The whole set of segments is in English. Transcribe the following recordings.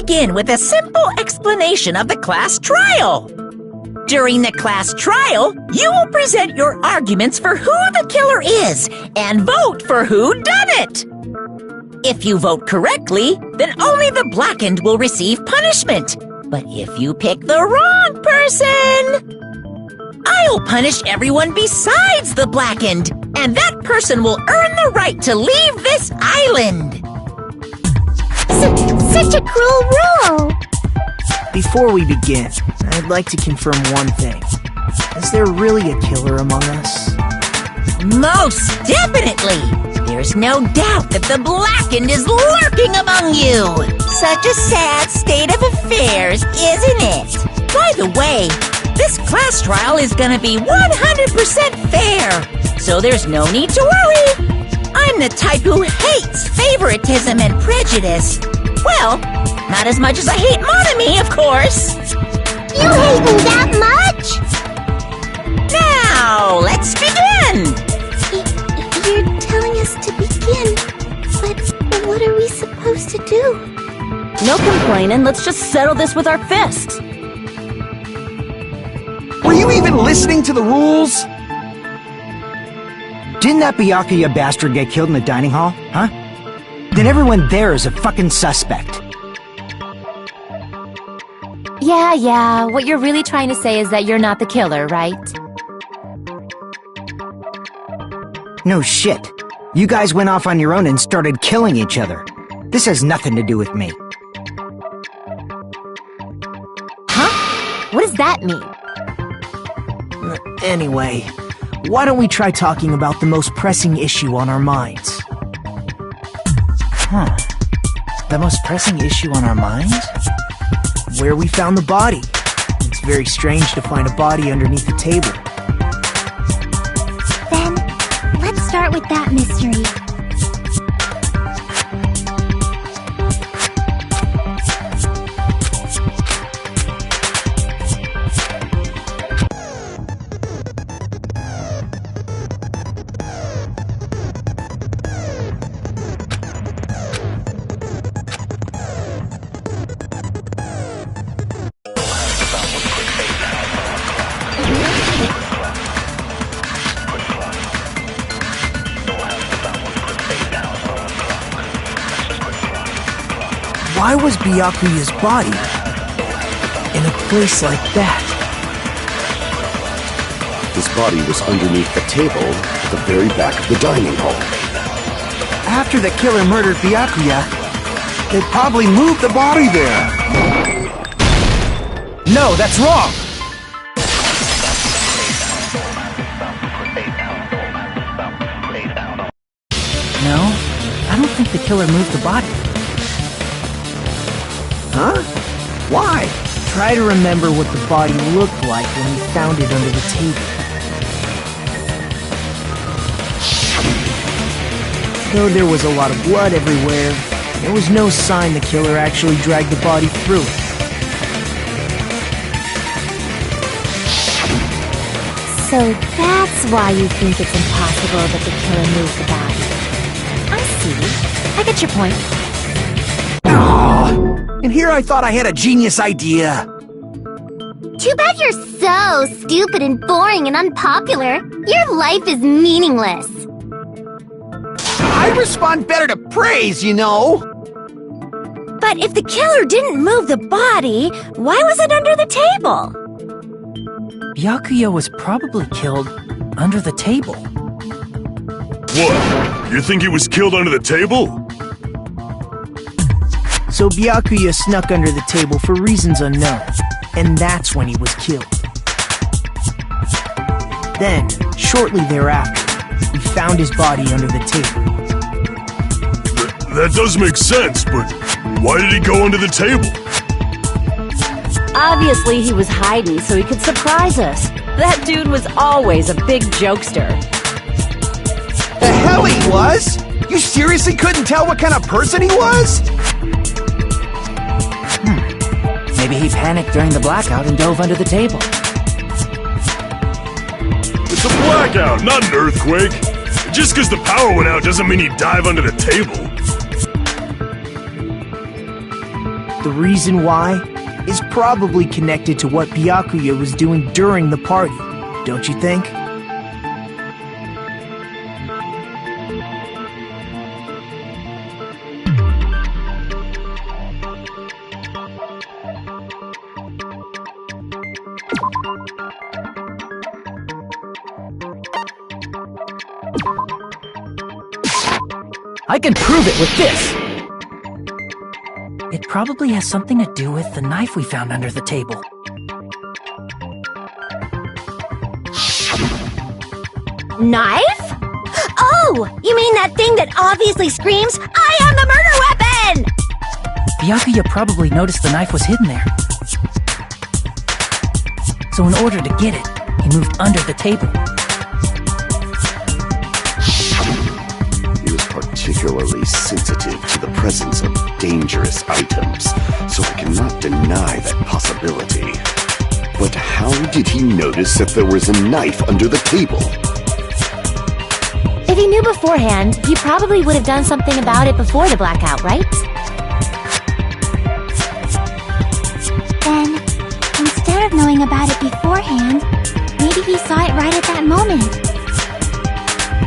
begin with a simple explanation of the class trial. During the class trial, you will present your arguments for who the killer is and vote for who done it. If you vote correctly, then only the blackened will receive punishment. But if you pick the wrong person, I'll punish everyone besides the blackened, and that person will earn the right to leave this island. Such a cruel rule! Before we begin, I'd like to confirm one thing. Is there really a killer among us? Most definitely! There's no doubt that the blackened is lurking among you! Such a sad state of affairs, isn't it? By the way, this class trial is gonna be 100% fair, so there's no need to worry. I'm the type who hates favoritism and prejudice. Well, not as much as I hate monogamy, of course. You hate me that much? Now, let's begin! You're telling us to begin, but what are we supposed to do? No complaining, let's just settle this with our fists. Were you even listening to the rules? Didn't that Byakuya bastard get killed in the dining hall, huh? Then everyone there is a fucking suspect. Yeah, what you're really trying to say is that you're not the killer, right? No shit. You guys went off on your own and started killing each other. This has nothing to do with me. Huh? What does that mean? Anyway, why don't we try talking about the most pressing issue on our minds? The most pressing issue on our minds? Where we found the body. It's very strange to find a body underneath the table. Then, let's start with that mystery. Why was Byakuya's body in a place like that? His body was underneath the table at the very back of the dining hall. After the killer murdered Byakuya, they probably moved the body there. No, that's wrong! No, I don't think the killer moved the body. Huh? Why? Try to remember what the body looked like when we found it under the table. Though there was a lot of blood everywhere, there was no sign the killer actually dragged the body through it. So that's why you think it's impossible that the killer moved the body. I see. I get your point. And here I thought I had a genius idea. Too bad you're so stupid and boring and unpopular. Your life is meaningless. I respond better to praise, you know. But if the killer didn't move the body, why was it under the table? Byakuya was probably killed under the table. What? You think he was killed under the table? So Byakuya snuck under the table for reasons unknown, and that's when he was killed. Then, shortly thereafter, we found his body under the table. That does make sense, but why did he go under the table? Obviously he was hiding so he could surprise us. That dude was always a big jokester. The hell he was? You seriously couldn't tell what kind of person he was? Maybe he panicked during the blackout and dove under the table. It's a blackout, not an earthquake. Just because the power went out doesn't mean he'd dive under the table. The reason why is probably connected to what Byakuya was doing during the party, don't you think? I can prove it with this! It probably has something to do with the knife we found under the table. Knife? Oh, you mean that thing that obviously screams, I am the murder weapon! Byakuya probably noticed the knife was hidden there. So in order to get it, he moved under the table. He was particularly sensitive to the presence of dangerous items, so I cannot deny that possibility. But how did he notice that there was a knife under the table? If he knew beforehand, he probably would have done something about it before the blackout, right? Then, instead of knowing about it beforehand, maybe he saw it right at that moment.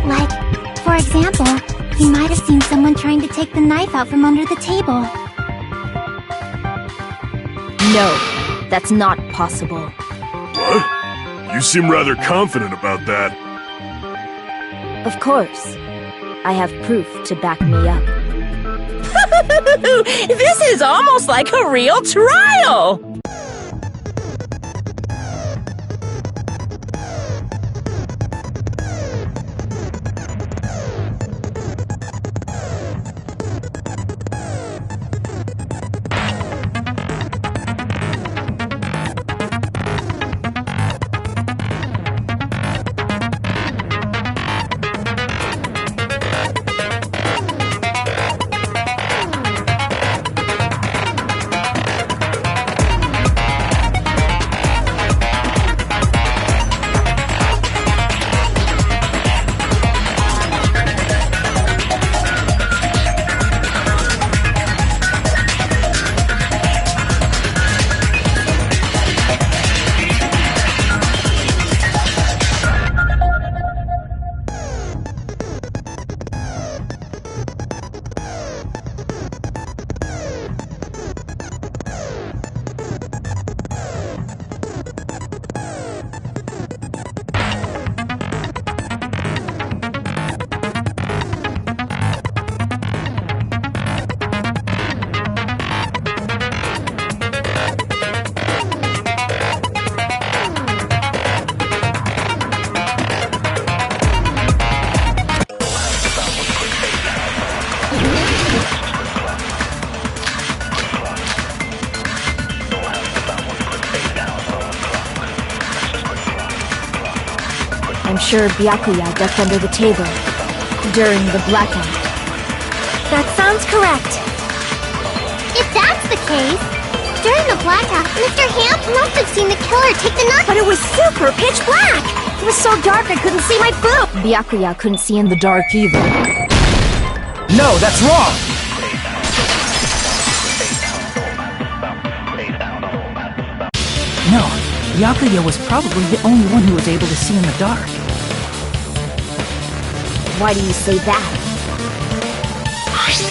Like, for example, he might have seen someone trying to take the knife out from under the table. No, that's not possible. What? You seem rather confident about that. Of course. I have proof to back me up. This is almost like a real trial! I'm sure Byakuya ducked under the table during the blackout. That sounds correct. If that's the case, during the blackout, Mr. Hamp must have seen the killer take the knife. But it was super pitch black! It was so dark I couldn't see my boob! Byakuya couldn't see in the dark either. No, that's wrong! No, Byakuya was probably the only one who was able to see in the dark. Why do you say that?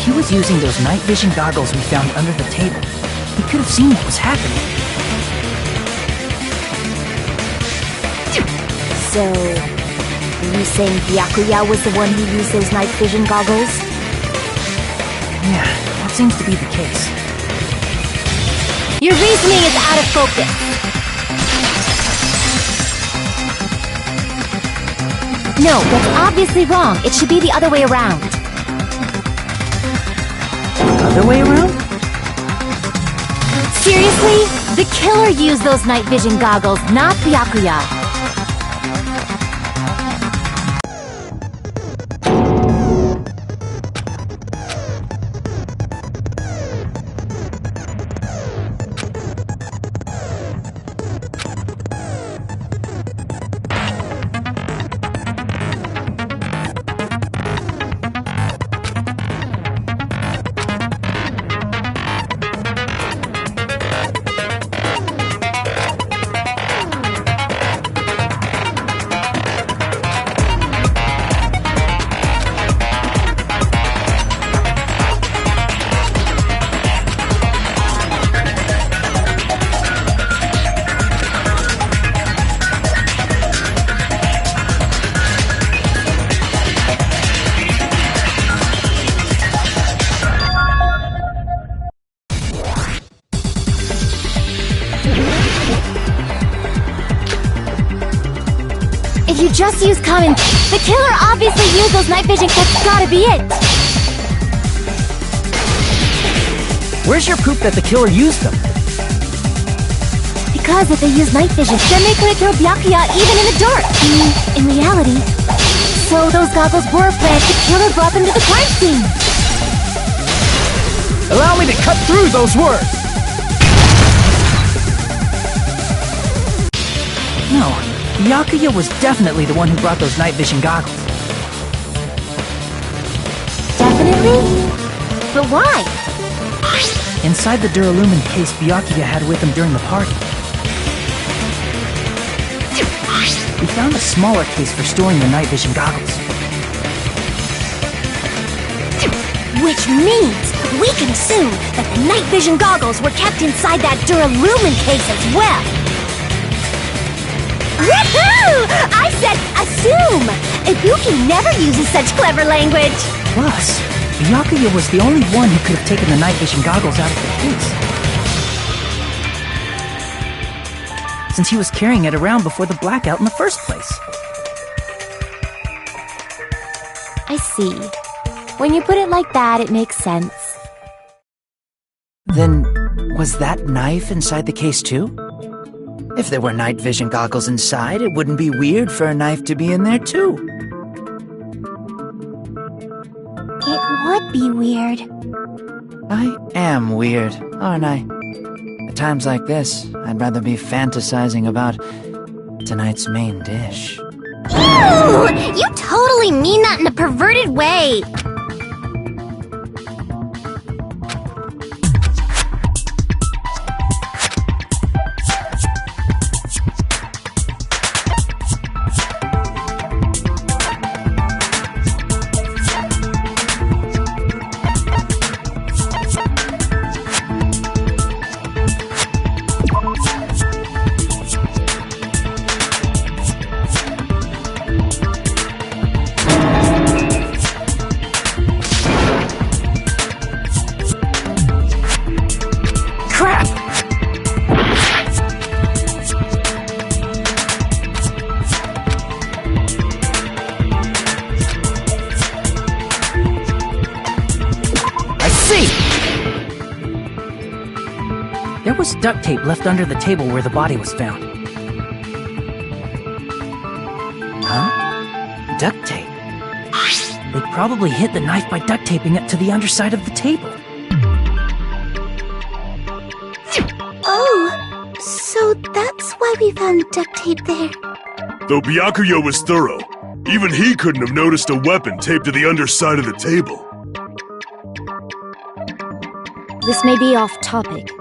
He was using those night vision goggles we found under the table. He could have seen what was happening. So, are you saying Byakuya was the one who used those night vision goggles? Yeah, that seems to be the case. Your reasoning is out of focus. No, that's obviously wrong. It should be the other way around. Other way around? Seriously? The killer used those night vision goggles, not Byakuya. You just used common. The killer obviously used those night vision. That's gotta be it. Where's your proof that the killer used them? Because if they used night vision, then they could have killed Byakuya even in the dark. In reality. So those goggles were a plant the killer brought them to the crime scene. Allow me to cut through those words! No, Byakuya was definitely the one who brought those night vision goggles. Definitely? But why? Inside the Duralumin case Byakuya had with him during the party, we found a smaller case for storing the night vision goggles. Which means we can assume that the night vision goggles were kept inside that Duralumin case as well. Woohoo! I said assume! Ibuki never uses such clever language. Plus, Byakuya was the only one who could have taken the night vision goggles out of the case, since he was carrying it around before the blackout in the first place. I see. When you put it like that, it makes sense. Then, was that knife inside the case too? If there were night vision goggles inside, it wouldn't be weird for a knife to be in there too. It would be weird. I am weird, aren't I? At times like this, I'd rather be fantasizing about tonight's main dish. Ew! You totally mean that in a perverted way! There was duct tape left under the table where the body was found. Huh? Duct tape? They probably hid the knife by duct taping it to the underside of the table. Oh, so that's why we found duct tape there. Though Byakuya was thorough, even he couldn't have noticed a weapon taped to the underside of the table. This may be off topic,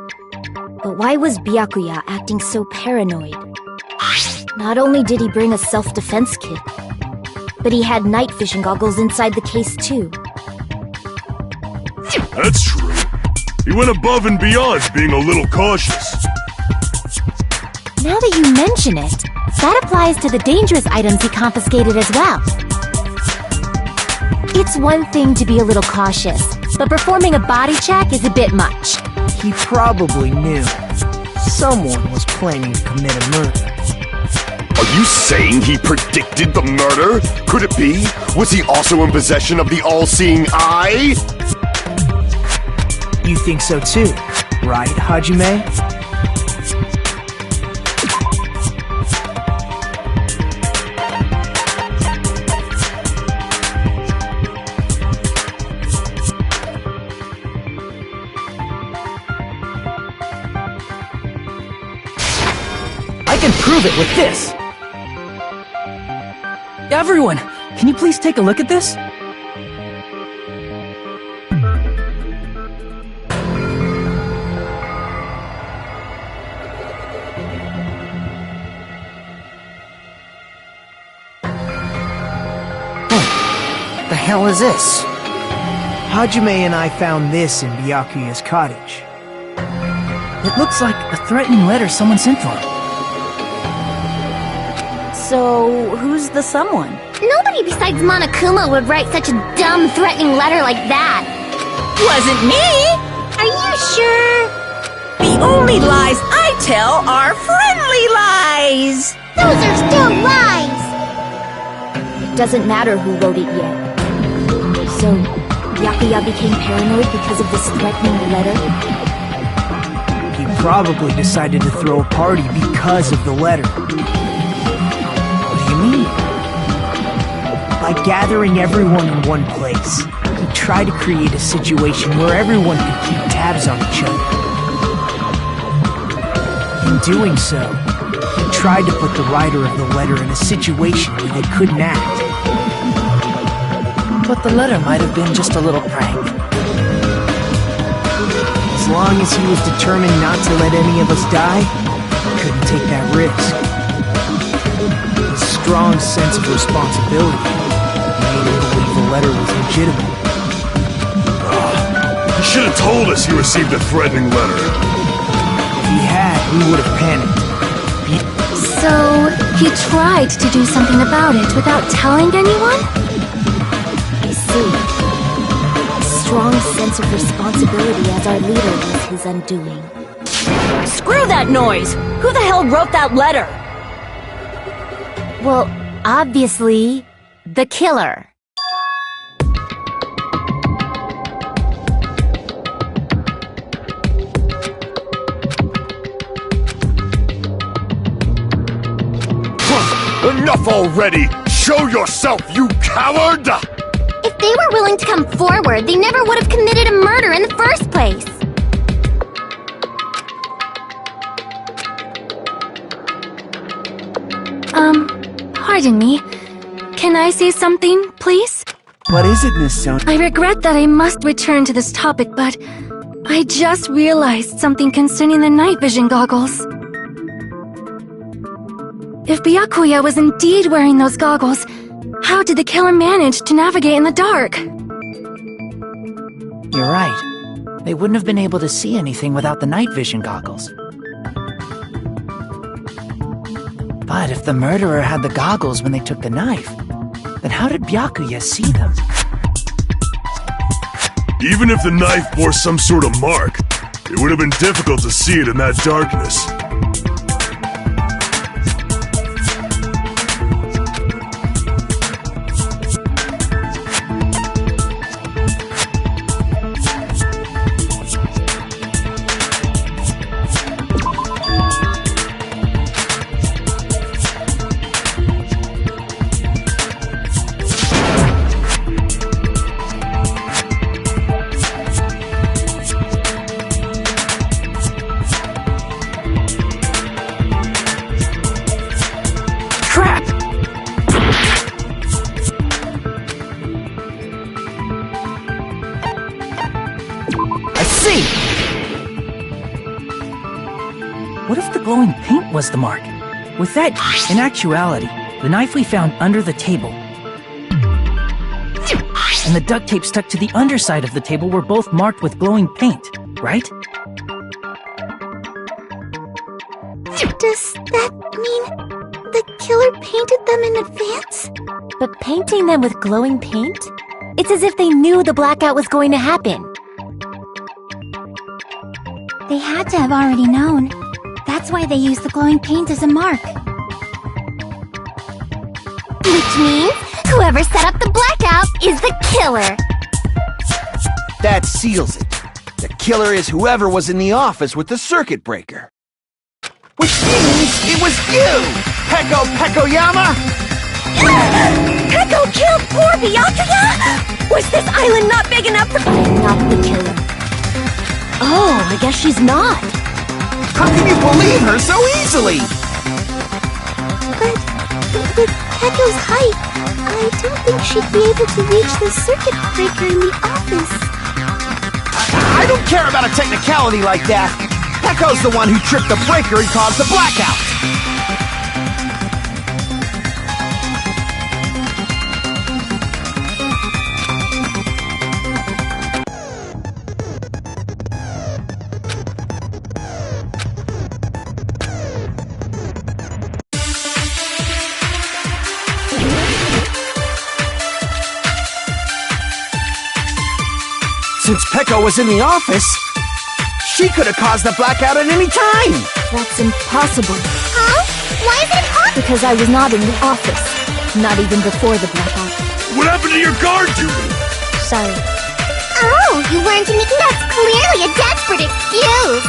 but why was Byakuya acting so paranoid? Not only did he bring a self-defense kit, but he had night vision goggles inside the case too. That's true. He went above and beyond being a little cautious. Now that you mention it, that applies to the dangerous items he confiscated as well. It's one thing to be a little cautious, but performing a body check is a bit much. He probably knew someone was planning to commit a murder. Are you saying he predicted the murder? Could it be? Was he also in possession of the all-seeing eye? You think so too, right, Hajime? I can prove it with this! Everyone, can you please take a look at this? What the hell is this? Hajime and I found this in Byakuya's cottage. It looks like a threatening letter someone sent to him. So, who's the someone? Nobody besides Monokuma would write such a dumb, threatening letter like that. Wasn't me! Are you sure? The only lies I tell are friendly lies! Those are still lies! doesn't matter who wrote it yet. So, Byakuya became paranoid because of this threatening letter? He probably decided to throw a party because of the letter. What do you mean? By gathering everyone in one place, he tried to create a situation where everyone could keep tabs on each other. In doing so, he tried to put the writer of the letter in a situation where they couldn't act. But the letter might have been just a little prank. As long as he was determined not to let any of us die, he couldn't take that risk. His strong sense of responsibility made him believe the letter was legitimate. He should have told us he received a threatening letter. If he had, we would have panicked. So, he tried to do something about it without telling anyone? I see. A strong sense of responsibility as our leader was his undoing. Screw that noise! Who the hell wrote that letter? Well, obviously, the killer. Enough already! Show yourself, you coward! If they were willing to come forward, they never would have committed a murder in the first place. Pardon me. Can I say something, please? What is it, Miss Sona? I regret that I must return to this topic, but I just realized something concerning the night vision goggles. If Byakuya was indeed wearing those goggles, how did the killer manage to navigate in the dark? You're right. They wouldn't have been able to see anything without the night vision goggles. But if the murderer had the goggles when they took the knife, then how did Byakuya see them? Even if the knife bore some sort of mark, it would have been difficult to see it in that darkness. What if the glowing paint was the mark? With that, in actuality, the knife we found under the table and the duct tape stuck to the underside of the table were both marked with glowing paint, right? Does that mean the killer painted them in advance? But painting them with glowing paint? It's as if they knew the blackout was going to happen. They had to have already known. That's why they used the glowing paint as a mark. Which means whoever set up the blackout is the killer. That seals it. The killer is whoever was in the office with the circuit breaker. Which means it was you, Peko Pekoyama! Peko killed poor Byakuya? Was this island not big enough for— I am not the killer. Oh, I guess she's not. How can you believe her so easily? But with Peko's height, I don't think she'd be able to reach the circuit breaker in the office. I don't care about a technicality like that. Peko's the one who tripped the breaker and caused the blackout. Since Peko was in the office, she could have caused the blackout at any time! That's impossible. Huh? Why is it impossible? Because I was not in the office. Not even before the blackout. What happened to your guard duty? Sorry. Oh, you weren't sneaking? That's clearly a desperate excuse.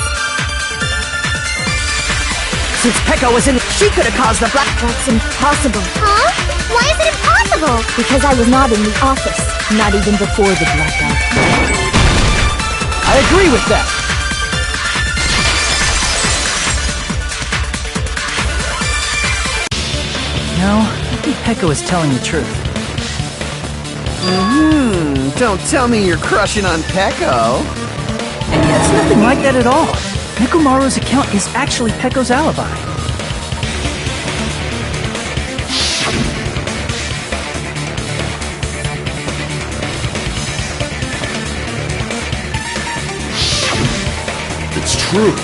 Since Pekka was in, she could have caused the black. That's impossible. Huh? Why is it impossible? Because I was not in the office. Not even before the blackout. I agree with that. No, I think Pekka was telling the truth. Don't tell me you're crushing on Pecco. It's nothing like that at all. Nekomaru's account is actually Pekko's alibi. It's true.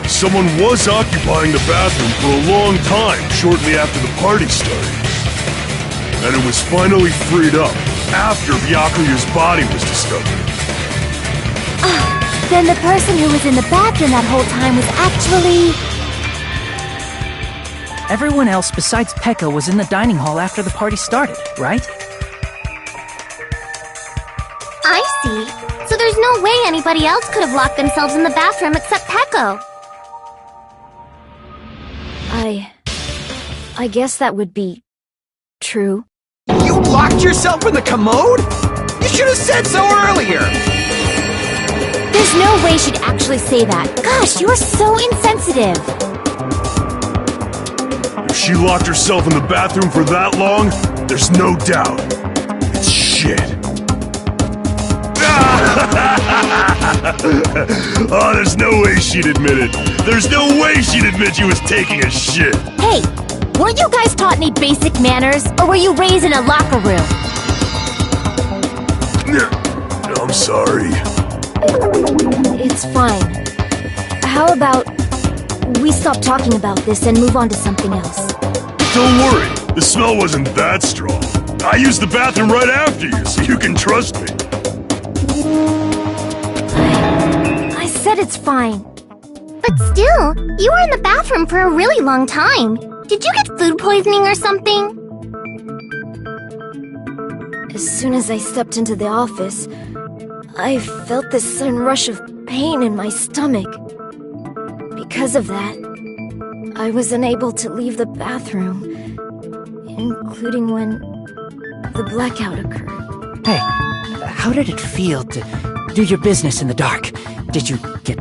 Someone was occupying the bathroom for a long time shortly after the party started. And it was finally freed up after Byakuya's body was discovered. Then the person who was in the bathroom that whole time was actually... Everyone else besides Pekka was in the dining hall after the party started, right? I see. So there's no way anybody else could have locked themselves in the bathroom except Pecco. I guess that would be true. You locked yourself in the commode? You should have said so earlier! There's no way she'd actually say that. Gosh, you're so insensitive. If she locked herself in the bathroom for that long, there's no doubt. It's shit. Oh, there's no way she'd admit it. There's no way she'd admit she was taking a shit. Hey, weren't you guys taught any basic manners? Or were you raised in a locker room? I'm sorry. It's fine. How about we stop talking about this and move on to something else? Don't worry, the smell wasn't that strong. I used the bathroom right after you, so you can trust me. I said it's fine. But still, you were in the bathroom for a really long time. Did you get food poisoning or something? As soon as I stepped into the office, I felt this sudden rush of pain in my stomach. Because of that, I was unable to leave the bathroom, including when the blackout occurred. Hey, how did it feel to do your business in the dark? Did you get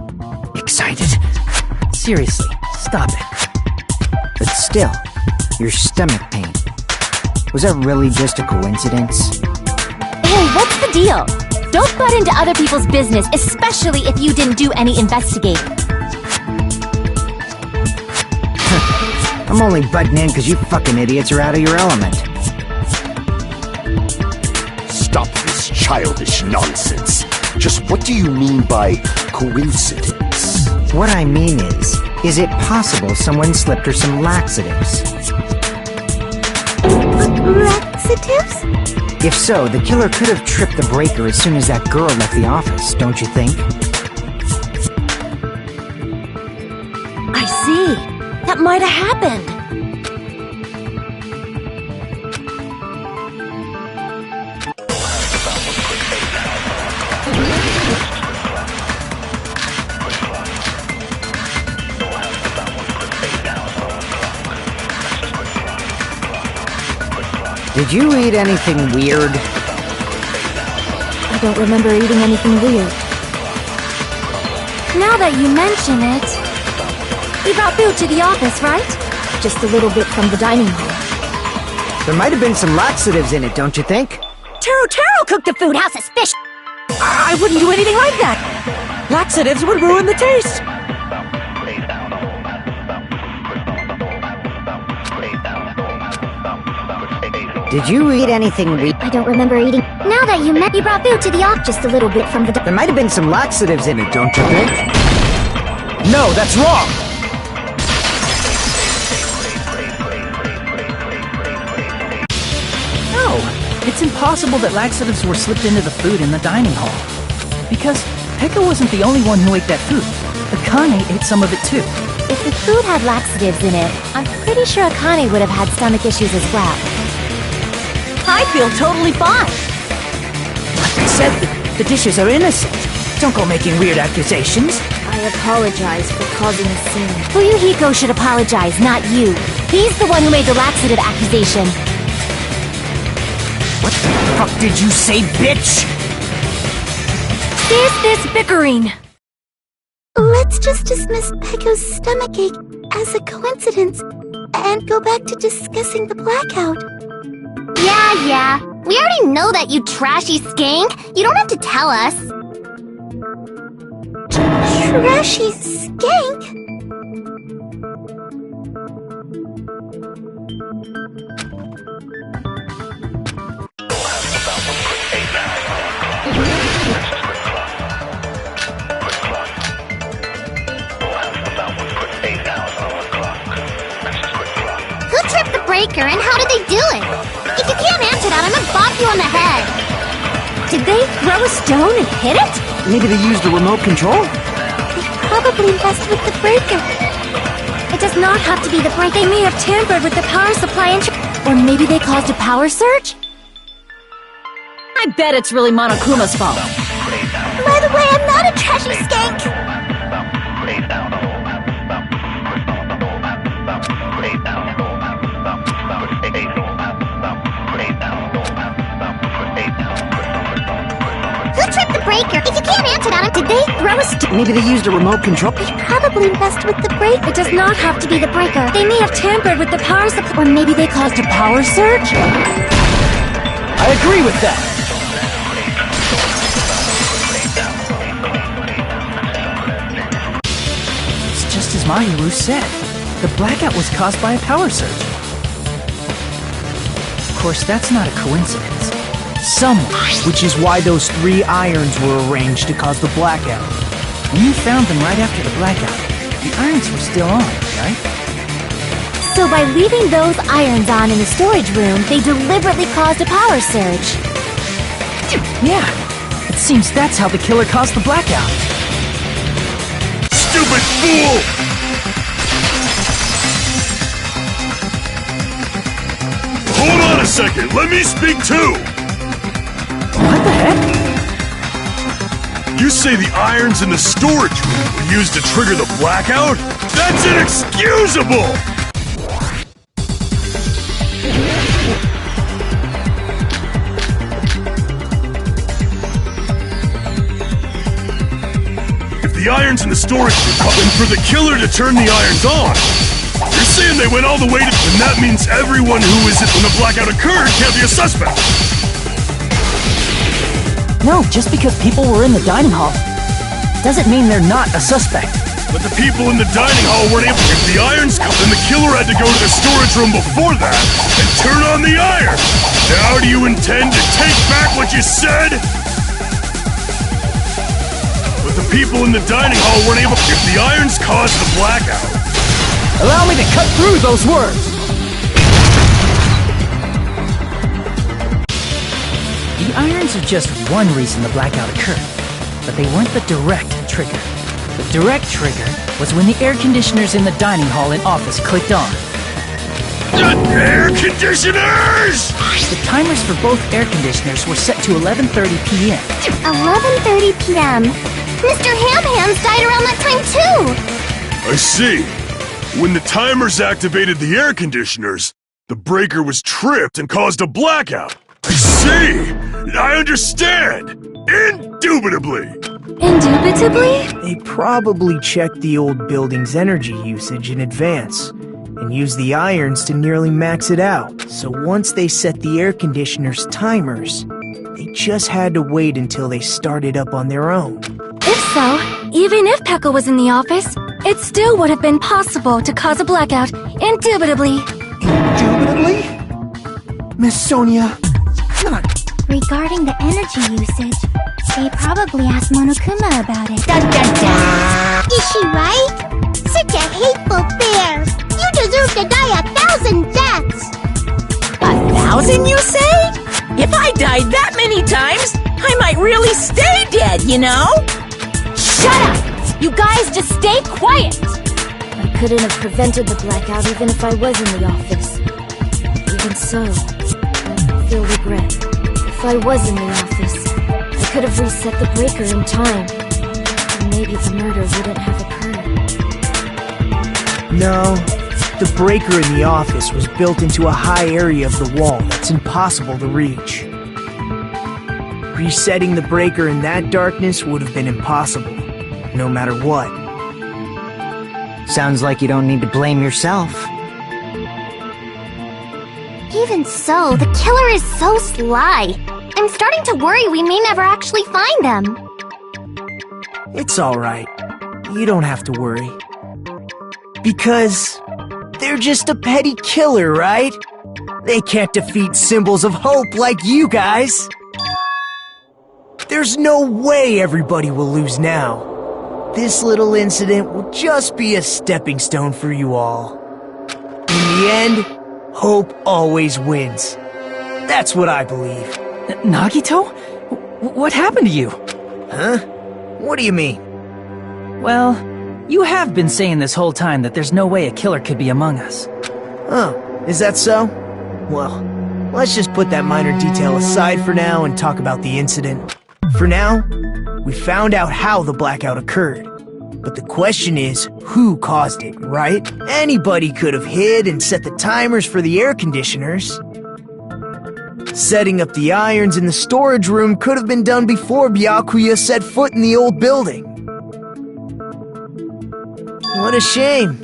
excited? Seriously, stop it. But still, your stomach pain. Was that really just a coincidence? Hey, what's the deal? Don't butt into other people's business, especially if you didn't do any investigating. I'm only butting in because you fucking idiots are out of your element. Stop this childish nonsense. Just what do you mean by coincidence? What I mean is it possible someone slipped her some laxatives? Laxatives? If so, the killer could have tripped the breaker as soon as that girl left the office, don't you think? I see. That might have happened. Did you eat anything weird? I don't remember eating anything weird. Now that you mention it, you brought food to the office, right? Just a little bit from the dining hall. There might have been some laxatives in it, don't you think? Taro cooked the food. How suspicious! I wouldn't do anything like that. Laxatives would ruin the taste. Did you eat anything weird? I don't remember eating. Now that you brought food to the office, just a little bit from the. There might have been some laxatives in it, don't you think? No, that's wrong! No, it's impossible that laxatives were slipped into the food in the dining hall. Because Pekka wasn't the only one who ate that food. Akane ate some of it too. If the food had laxatives in it, I'm pretty sure Akane would have had stomach issues as well. I feel totally fine. I said that the dishes are innocent. Don't go making weird accusations. I apologize for causing a scene. Fuyuhiko should apologize, not you. He's the one who made the laxative accusation. What the fuck did you say, bitch? Is this bickering? Let's just dismiss Pecco's stomachache as a coincidence and go back to discussing the blackout. Yeah. We already know that, you trashy skank. You don't have to tell us. Trashy skank? Who tripped the breaker and how did they do it? If you can't answer that, I'm gonna bop you on the head. Did they throw a stone and hit it? Maybe they used a remote control? They probably messed with the breaker. It does not have to be the breaker. They may have tampered with the power supply and... Or maybe they caused a power surge? I bet it's really Monokuma's fault. By the way, I'm not a trashy skank. Who tripped the breaker? If you can't answer that, did they throw a stone? Maybe they used a remote control? They probably messed with the breaker. It does not have to be the breaker. They may have tampered with the power supply. Or maybe they caused a power surge? I agree with that. It's just as Mahiru said. The blackout was caused by a power surge. Of course, that's not a coincidence. Someone, which is why those 3 irons were arranged to cause the blackout. When you found them right after the blackout, the irons were still on, right? So by leaving those irons on in the storage room, they deliberately caused a power surge. Yeah, it seems that's how the killer caused the blackout. Stupid fool! Hold on a second, let me speak too! What the heck? You say the irons in the storage room were used to trigger the blackout? That's inexcusable! If the irons in the storage room, then for the killer to turn the irons on, you're saying they went all the way to... And that means everyone who was when the blackout occurred can't be a suspect! No, just because people were in the dining hall doesn't mean they're not a suspect. But the people in the dining hall weren't able to... If the irons come, then the killer had to go to the storage room before that and turn on the iron! Now do you intend to take back what you said? But the people in the dining hall weren't able to... If the irons caused the blackout... Allow me to cut through those words! The irons are just one reason the blackout occurred, but they weren't the direct trigger. The direct trigger was when the air conditioners in the dining hall and office clicked on. The air conditioners! The timers for both air conditioners were set to 11:30 p.m. 11:30 p.m. Mr. Ham-Hams died around that time too! I see. When the timers activated the air conditioners, the breaker was tripped and caused a blackout. I see! I understand! Indubitably! Indubitably? They probably checked the old building's energy usage in advance and used the irons to nearly max it out. So once they set the air conditioner's timers, they just had to wait until they started up on their own. If so, even if Pecco was in the office, it still would have been possible to cause a blackout, indubitably. Indubitably? Miss Sonia, not... Regarding the energy usage, they probably asked Monokuma about it. Dun dun dun! Is she right? Such a hateful bear! You deserve to die 1,000 deaths! 1,000, you say? If I died that many times, I might really stay dead, you know? Shut up! You guys just stay quiet! I couldn't have prevented the blackout even if I was in the office. Even so, still regret. If I was in the office, I could have reset the breaker in time. And maybe the murder wouldn't have occurred. No, the breaker in the office was built into a high area of the wall that's impossible to reach. Resetting the breaker in that darkness would have been impossible, no matter what. Sounds like you don't need to blame yourself. Even so, the killer is so sly. I'm starting to worry we may never actually find them. It's alright. You don't have to worry. Because they're just a petty killer, right? They can't defeat symbols of hope like you guys. There's no way everybody will lose now. This little incident will just be a stepping stone for you all. In the end, hope always wins. That's what I believe. Nagito? What happened to you? Huh? What do you mean? Well, you have been saying this whole time that there's no way a killer could be among us. Oh, is that so? Well, let's just put that minor detail aside for now and talk about the incident. For now, we found out how the blackout occurred. But the question is, who caused it, right? Anybody could have hid and set the timers for the air conditioners. Setting up the irons in the storage room could have been done before Byakuya set foot in the old building. What a shame.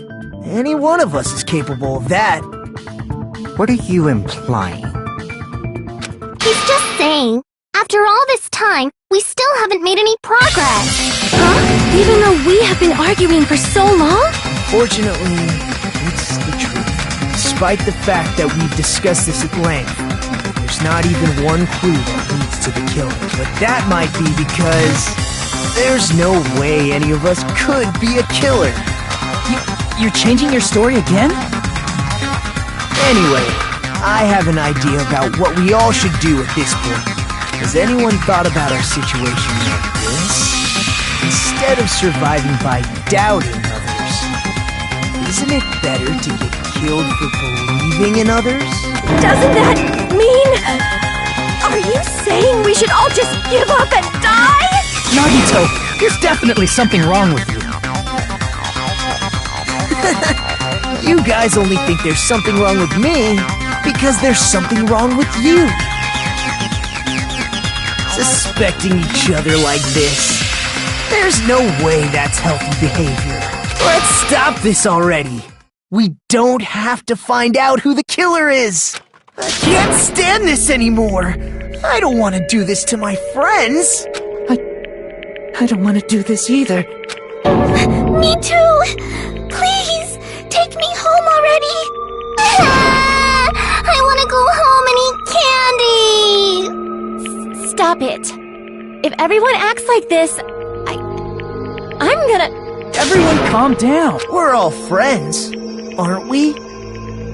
Any one of us is capable of that. What are you implying? He's just saying, after all this time, we still haven't made any progress. Huh? Even though we have been arguing for so long? Fortunately, it's the truth. Despite the fact that we've discussed this at length, there's not even one clue that leads to the killer. But that might be because there's no way any of us could be a killer. You're changing your story again? Anyway, I have an idea about what we all should do at this point. Has anyone thought about our situation like this? Instead of surviving by doubting others, isn't it better to get killed for believing in others? Doesn't that mean... Are you saying we should all just give up and die? Nagito, there's definitely something wrong with you. You guys only think there's something wrong with me because there's something wrong with you. Suspecting each other like this. There's no way that's healthy behavior. Let's stop this already. We don't have to find out who the killer is. I can't stand this anymore. I don't want to do this to my friends. I don't want to do this either. Me too! Please, take me home already! I want to go home and eat candy! Stop it. If everyone acts like this, I'm gonna... Everyone calm down. We're all friends, aren't we?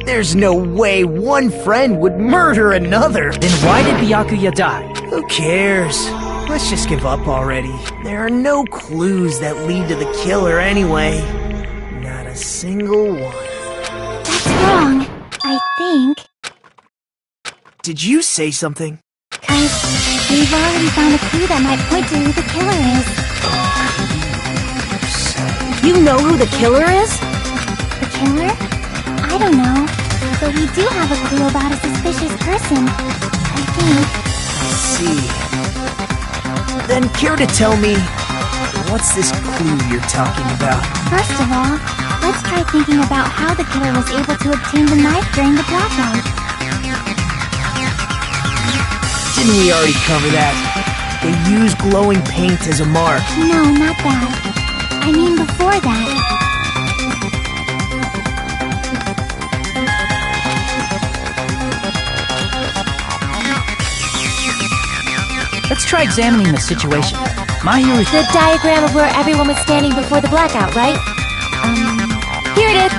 There's no way one friend would murder another. Then why did Byakuya die? Who cares? Let's just give up already. There are no clues that lead to the killer anyway. Not a single one. That's wrong, I think. Did you say something? 'Cause we've already found a clue that might point to who the killer is. You know who the killer is? The killer? I don't know. But we do have a clue about a suspicious person, I think. I see. Then care to tell me, what's this clue you're talking about? First of all, let's try thinking about how the killer was able to obtain the knife during the blackout. Didn't we already cover that? They use glowing paint as a mark. No, not that. I mean before that. Let's try examining the situation. Mahiru is... The diagram of where everyone was standing before the blackout, right? Here it is.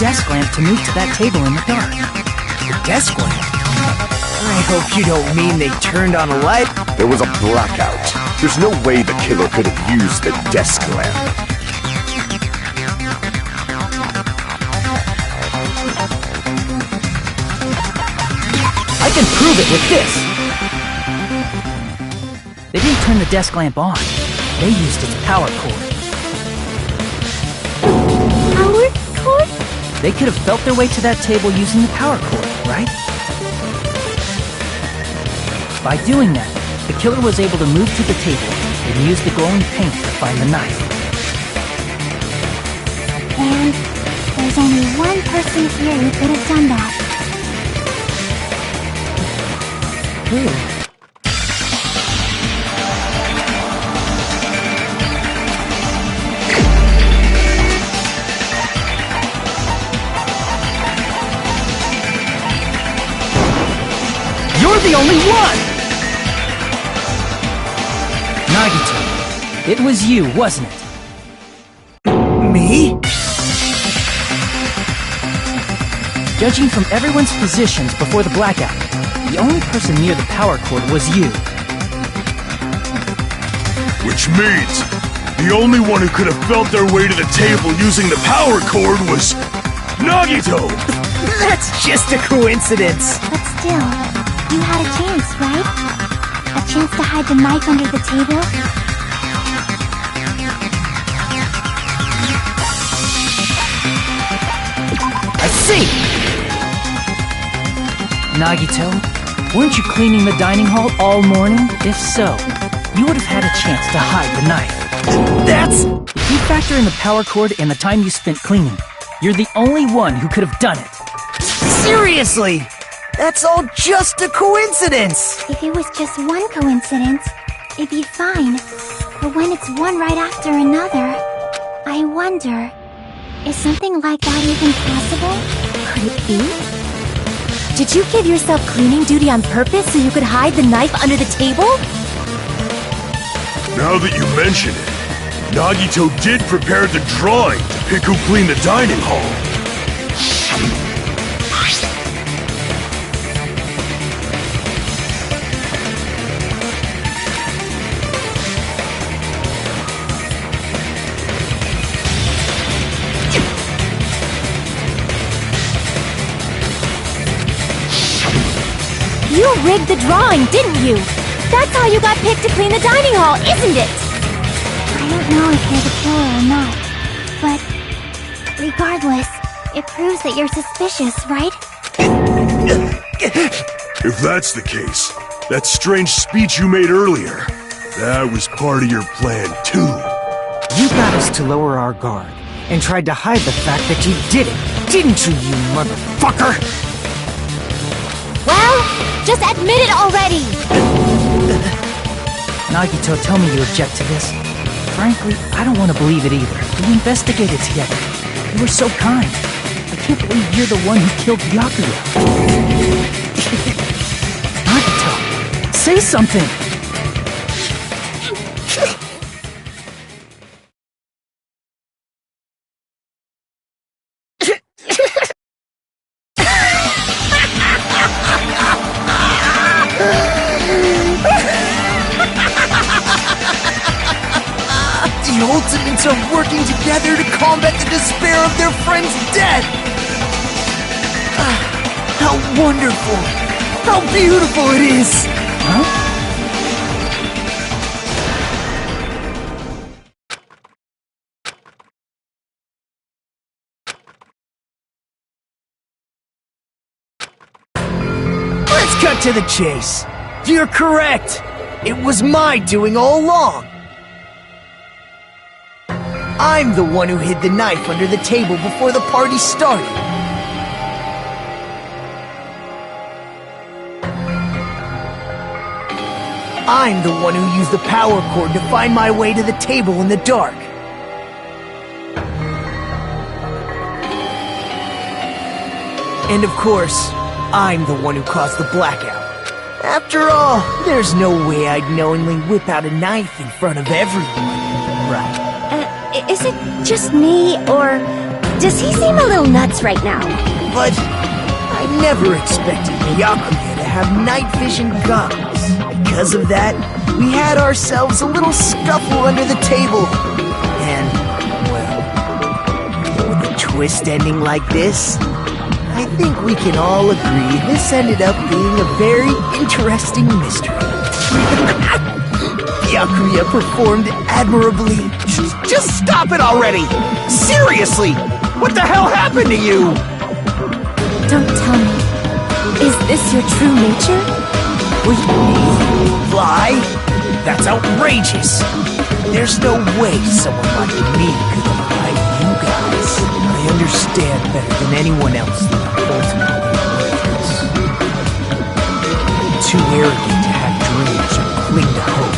desk lamp to move to that table in the dark. The desk lamp? I hope you don't mean they turned on a light. There was a blackout. There's no way the killer could have used the desk lamp. I can prove it with this! They didn't turn the desk lamp on. They used its power cord. Power cord? They could have felt their way to that table using the power cord, right? By doing that, the killer was able to move to the table and use the glowing paint to find the knife. And there's only one person here who could have done that. Who? You're the only one! Nagito, it was you, wasn't it? Me? Judging from everyone's positions before the blackout, the only person near the power cord was you. Which means the only one who could have felt their way to the table using the power cord was Nagito! That's just a coincidence. But still, you had a chance, right? A chance to hide the knife under the table? I see! Nagito, weren't you cleaning the dining hall all morning? If so, you would have had a chance to hide the knife. That's... If you factor in the power cord and the time you spent cleaning, you're the only one who could have done it. Seriously! That's all just a coincidence! If it was just one coincidence, it'd be fine. But when it's one right after another, I wonder, is something like that even possible? Could it be? Did you give yourself cleaning duty on purpose so you could hide the knife under the table? Now that you mention it, Nagito did prepare the drawing to pick who cleaned the dining hall. You rigged the drawing, didn't you? That's how you got picked to clean the dining hall, isn't it? I don't know if you're the killer or not, but regardless, it proves that you're suspicious, right? If that's the case, that strange speech you made earlier, that was part of your plan too. You got us to lower our guard and tried to hide the fact that you did it, didn't you, you motherfucker? Well, just admit it already! Nagito, tell me you object to this. Frankly, I don't want to believe it either. We investigated together. You were so kind. I can't believe you're the one who killed Byakuya. Nagito, say something! The ultimates are working together to combat the despair of their friend's death! How wonderful! How beautiful it is! Huh? Let's cut to the chase. You're correct. It was my doing all along. I'm the one who hid the knife under the table before the party started. I'm the one who used the power cord to find my way to the table in the dark. And of course, I'm the one who caused the blackout. After all, there's no way I'd knowingly whip out a knife in front of everyone, right? Is it just me, or Does he seem a little nuts right now? But I never expected Byakuya to have night vision goggles. Because of that, we had ourselves a little scuffle under the table. And, well, with a twist ending like this, I think we can all agree this ended up being a very interesting mystery. Byakuya performed admirably. Just stop it already! Seriously! What the hell happened to you? Don't tell me. Is this your true nature? Wait, me? Fly? That's outrageous! There's no way someone like me could lie to you guys. I understand better than anyone else that I'm ultimately worthless. Too arrogant to have dreams or cling to hope.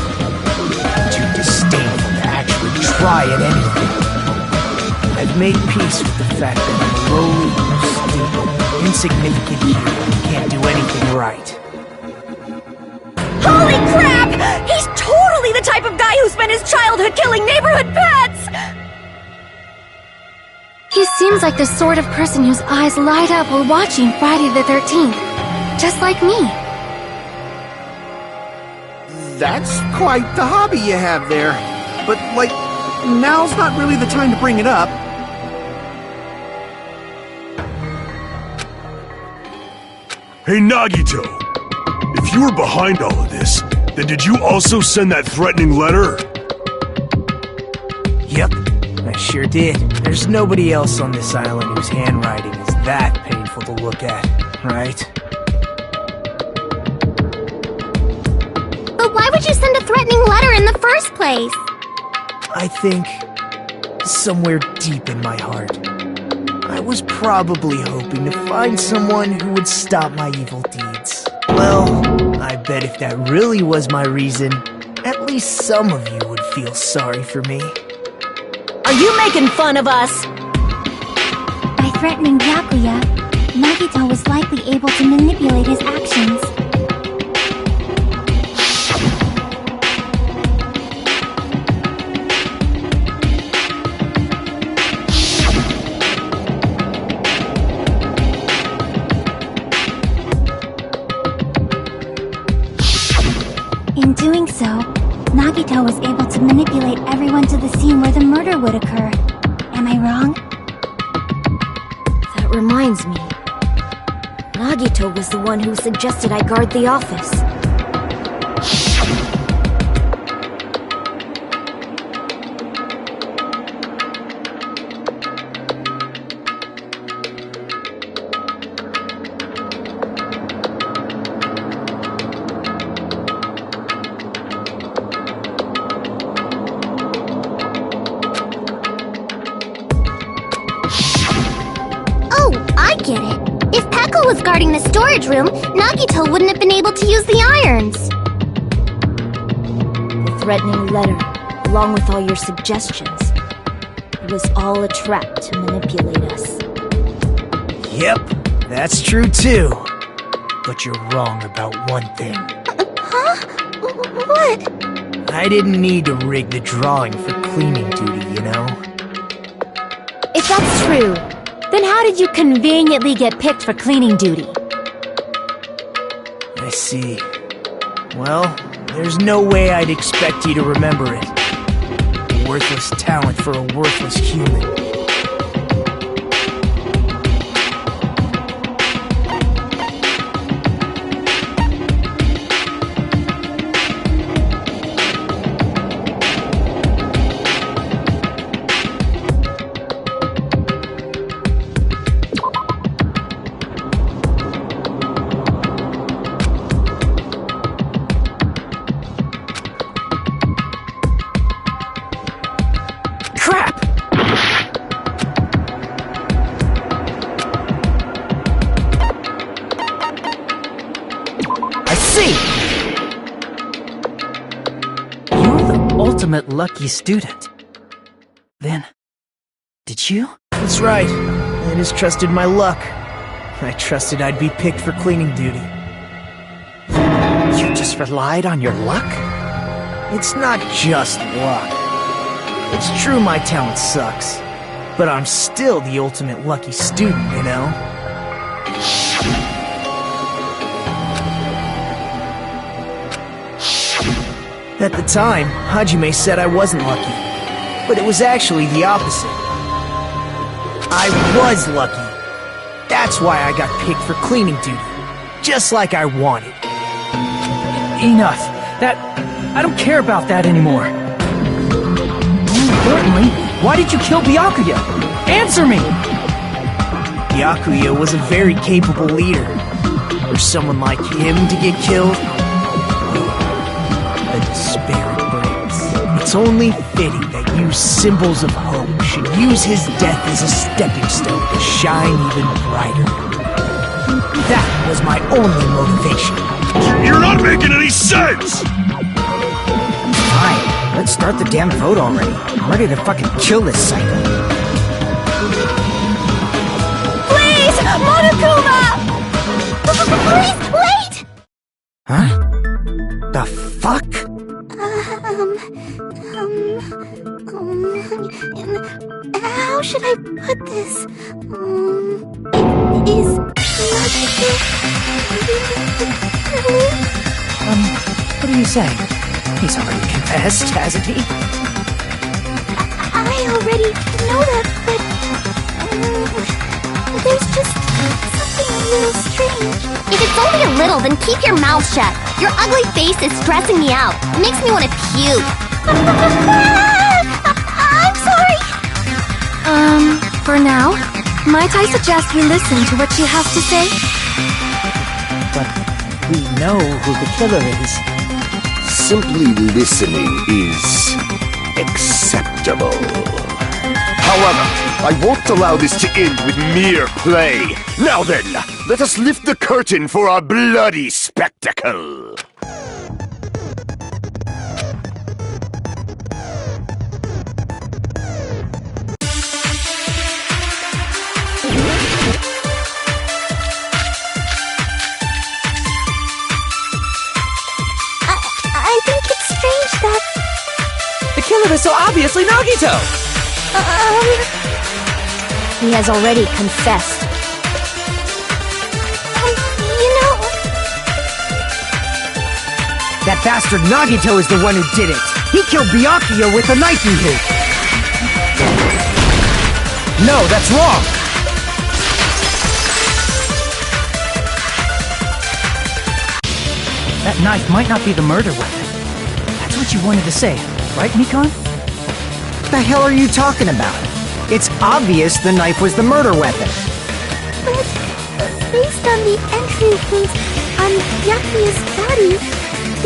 Too disdainful to actually try at anything. I've made peace with the fact that I'm a lowly, stupid, insignificant hero who can't do anything right. Holy crap! He's totally the type of guy who spent his childhood killing neighborhood pets! He seems like the sort of person whose eyes light up while watching Friday the 13th. Just like me. That's quite the hobby you have there. But, like, now's not really the time to bring it up. Hey, Nagito! If you were behind all of this, then did you also send that threatening letter? Yep, I sure did. There's nobody else on this island whose handwriting is that painful to look at, right? But why would you send a threatening letter in the first place? I think, somewhere deep in my heart, I was probably hoping to find someone who would stop my evil deeds. Well, I bet if that really was my reason, at least some of you would feel sorry for me. Are you making fun of us? By threatening Byakuya, Nagito was likely able to manipulate his actions. In doing so, Nagito was able to manipulate everyone to the scene where the murder would occur. Am I wrong? That reminds me. Nagito was the one who suggested I guard the office. Get it. If Pekka was guarding the storage room, Nagito wouldn't have been able to use the irons. The threatening letter, along with all your suggestions, it was all a trap to manipulate us. Yep, that's true too. But you're wrong about one thing. Huh? What? I didn't need to rig the drawing for cleaning duty, you know? If that's true, then how did you conveniently get picked for cleaning duty? I see. Well, there's no way I'd expect you to remember it. A worthless talent for a worthless human. Ultimate lucky student. Then, did you? That's right. I just trusted my luck. I trusted I'd be picked for cleaning duty. You just relied on your luck? It's not just luck. It's true my talent sucks. but I'm still the ultimate lucky student, you know? At the time, Hajime said I wasn't lucky, but it was actually the opposite. I was lucky. That's why I got picked for cleaning duty, just like I wanted. Enough. I don't care about that anymore. More importantly, why did you kill Byakuya? Answer me! Byakuya was a very capable leader. For someone like him to get killed, the despair it brings. It's only fitting that you symbols of hope should use his death as a stepping stone to shine even brighter. That was my only motivation. You're not making any sense! Fine, let's start the damn vote already. I'm ready to fucking kill this psycho. Please, Monokuma! Please, wait! Huh? The fuck? How should I put this? Is What are you saying? He's already confessed, hasn't he? I already know that, but there's just something a little strange. If it's only a little, then keep your mouth shut. Your ugly face is stressing me out. It makes me want to puke. I'm sorry. For now, might I suggest we listen to what she has to say? But we know who the killer is. Simply listening is acceptable. However, I won't allow this to end with mere play. Now then, let us lift the curtain for our bloody spectacle. I think it's strange that... The killer is so obviously Nagito! He has already confessed. You know... That bastard Nagito is the one who did it! He killed Byakuya with a knife he hid! No, that's wrong! That knife might not be the murder weapon. That's what you wanted to say, right, Mikon? What the hell are you talking about? It's obvious the knife was the murder weapon. But based on the entry proof on Byakuya's body,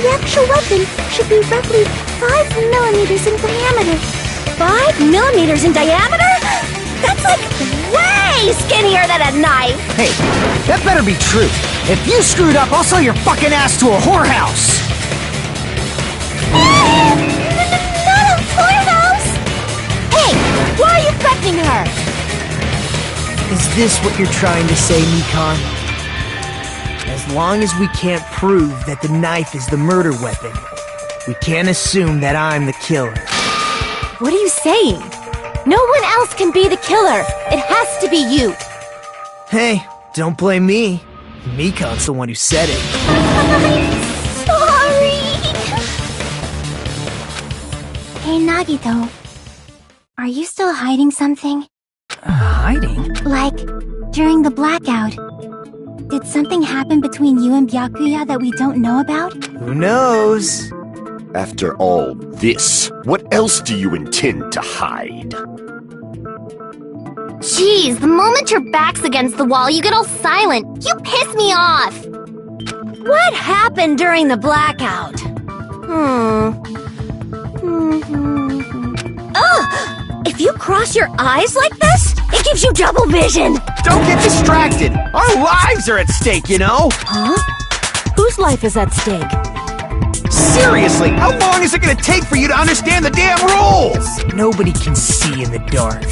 the actual weapon should be roughly 5 millimeters in diameter. 5 millimeters in diameter? That's like way skinnier than a knife! Hey, that better be true. If you screwed up, I'll sell your fucking ass to a whorehouse! Not a whorehouse! Hey, why are you threatening her? Is this what you're trying to say, Mikon? As long as we can't prove that the knife is the murder weapon, we can't assume that I'm the killer. What are you saying? No one else can be the killer. It has to be you. Hey, don't blame me. Mikon's the one who said it. I'm sorry! Hey, Nagito. Are you still hiding something? Hiding? Like, during the blackout, did something happen between you and Byakuya that we don't know about? Who knows? After all this, what else do you intend to hide? Jeez, the moment your back's against the wall, you get all silent. You piss me off! What happened during the blackout? If you cross your eyes like this, it gives you double vision! Don't get distracted! Our lives are at stake, you know? Huh? Whose life is at stake? Seriously, how long is it gonna take for you to understand the damn rules? Nobody can see in the dark,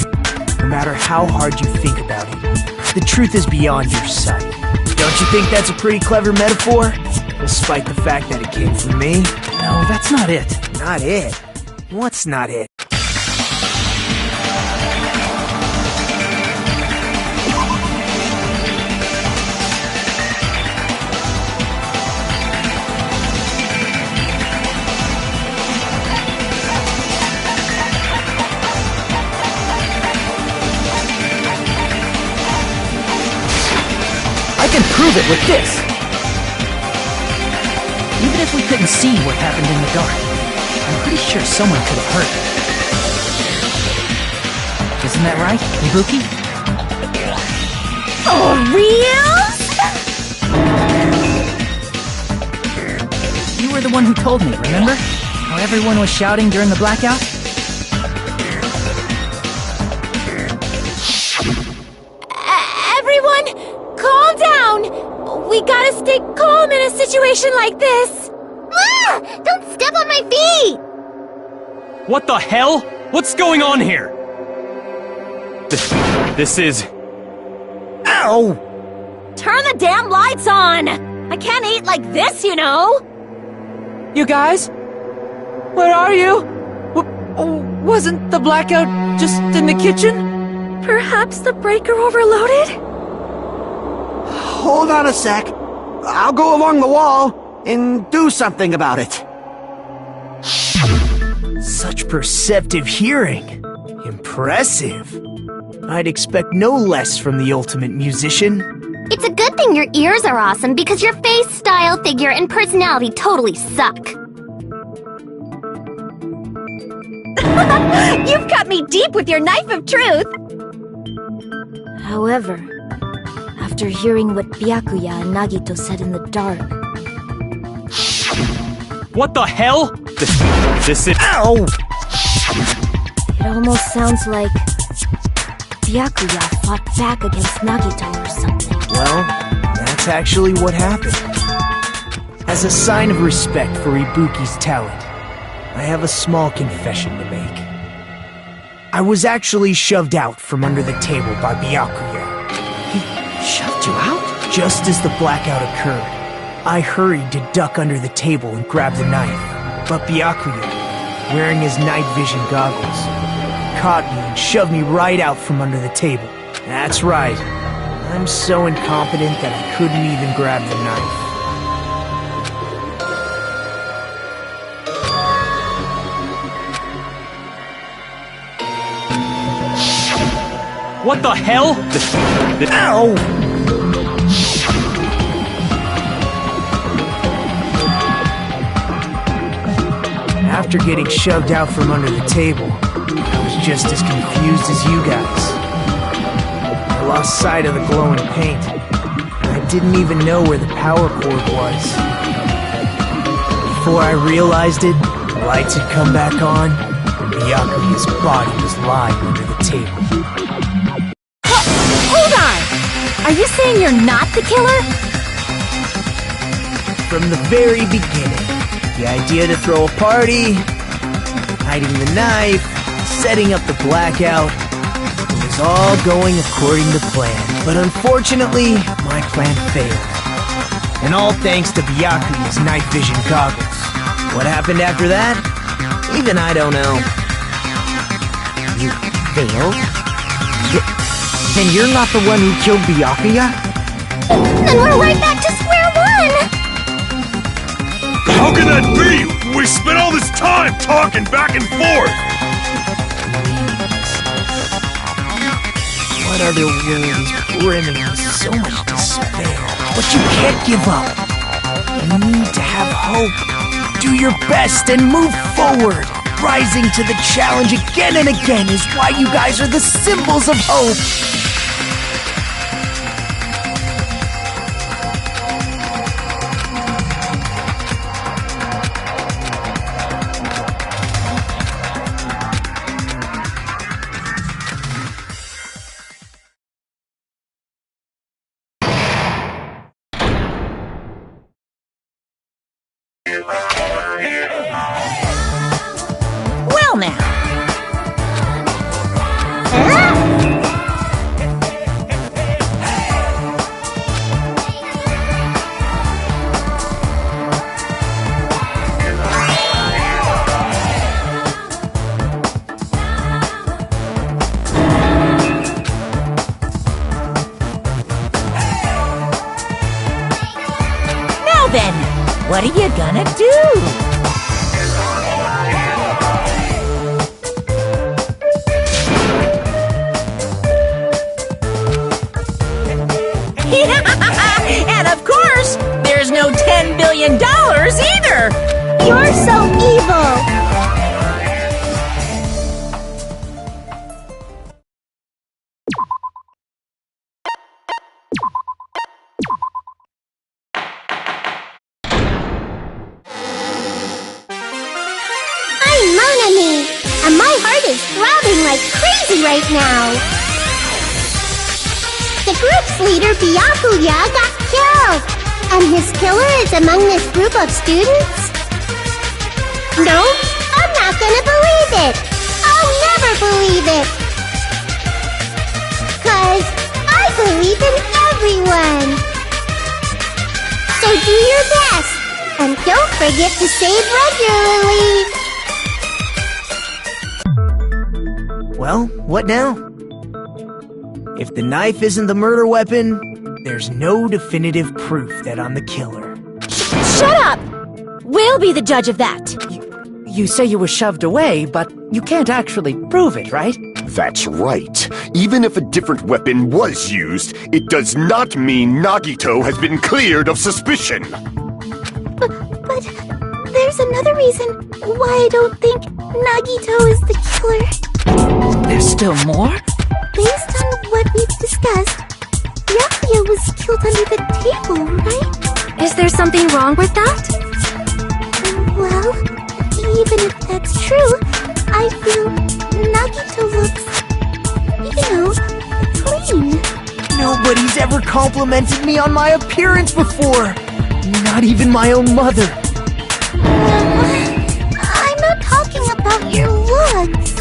no matter how hard you think about it. The truth is beyond your sight. Don't you think that's a pretty clever metaphor? Despite the fact that it came from me? No, that's not it. Not it? What's not it? can prove it with this! Even if we couldn't see what happened in the dark, I'm pretty sure someone could have heard it. Isn't that right, Ibuki? For real? You were the one who told me, remember? How everyone was shouting during the blackout? Everyone, calm down! We gotta stay calm in a situation like this! Ah! Don't step on my feet! What the hell? What's going on here? This is... Ow! Turn the damn lights on! I can't eat like this, you know! You guys? Where are you? Wasn't the blackout just in the kitchen? Perhaps the breaker overloaded? Hold on a sec. I'll go along the wall and do something about it. Such perceptive hearing. Impressive. I'd expect no less from the ultimate musician. It's a good thing your ears are awesome because your face, style, figure, and personality totally suck. You've cut me deep with your knife of truth! However, after hearing what Byakuya and Nagito said in the dark... What the hell? This is... Ow! It almost sounds like... Byakuya fought back against Nagito or something. Well, that's actually what happened. As a sign of respect for Ibuki's talent, I have a small confession to make. I was actually shoved out from under the table by Byakuya. He shoved you out? Just as the blackout occurred, I hurried to duck under the table and grab the knife. But Byakuya, wearing his night vision goggles, caught me and shoved me right out from under the table. That's right. I'm so incompetent that I couldn't even grab the knife. What the hell? Ow! After getting shoved out from under the table, I was just as confused as you guys. I lost sight of the glowing paint. I didn't even know where the power cord was. Before I realized it, the lights had come back on, and Byakuya's body was lying under the table. Hold on! Are you saying you're not the killer? From the very beginning, the idea to throw a party, hiding the knife, setting up the blackout, it was all going according to plan. But unfortunately, my plan failed. And all thanks to Byakuya's night vision goggles. What happened after that? Even I don't know. You failed? Then you're not the one who killed Byakuya? Then we're right back to square one! How can that be? We spent all this time talking back and forth! What other words brimming with so much despair? But you can't give up. You need to have hope. Do your best and move forward. Rising to the challenge again and again is why you guys are the symbols of hope. Well now. Now then, what are you gonna do? million either! You're so evil! I'm Monami, and my heart is throbbing like crazy right now. The group's leader, Byakuya, got killed, and his killer is among this group of students? No, I'm not gonna believe it. I'll never believe it. 'Cause I believe in everyone. So do your best, and don't forget to save regularly. Well, what now? If the knife isn't the murder weapon, there's no definitive proof that I'm the killer. Shut up! We'll be the judge of that. You say you were shoved away, but you can't actually prove it, right? That's right. Even if a different weapon was used, it does not mean Nagito has been cleared of suspicion. But there's another reason why I don't think Nagito is the killer. There's still more? Based on what we've discussed, Byakuya was killed under the table, right? Is there something wrong with that? Well, even if that's true, I feel Nagito looks, clean. Nobody's ever complimented me on my appearance before. Not even my own mother. I'm not talking about your looks.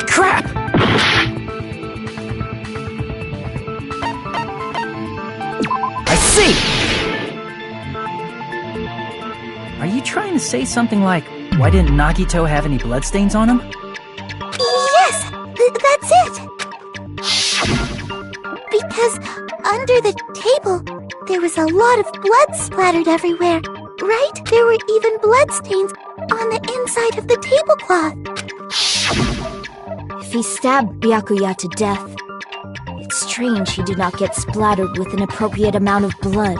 Crap! I see! Are you trying to say something like, why didn't Nagito have any bloodstains on him? Yes, that's it. Because under the table, there was a lot of blood splattered everywhere, right? There were even bloodstains on the inside of the tablecloth. If he stabbed Byakuya to death, it's strange he did not get splattered with an appropriate amount of blood.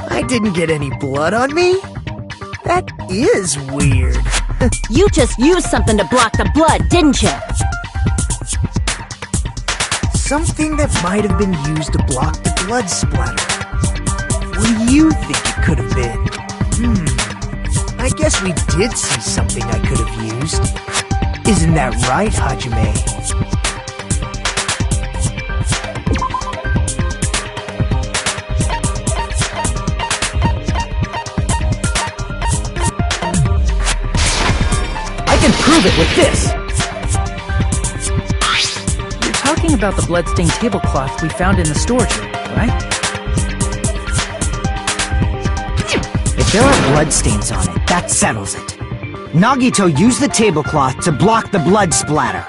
I didn't get any blood on me? That is weird. You just used something to block the blood, didn't you? Something that might have been used to block the blood splatter. What do you think it could have been? I guess we did see something I could have used. Isn't that right, Hajime? I can prove it with this! You're talking about the bloodstained tablecloth we found in the storage room, right? If there are bloodstains on it, that settles it. Nagito used the tablecloth to block the blood splatter.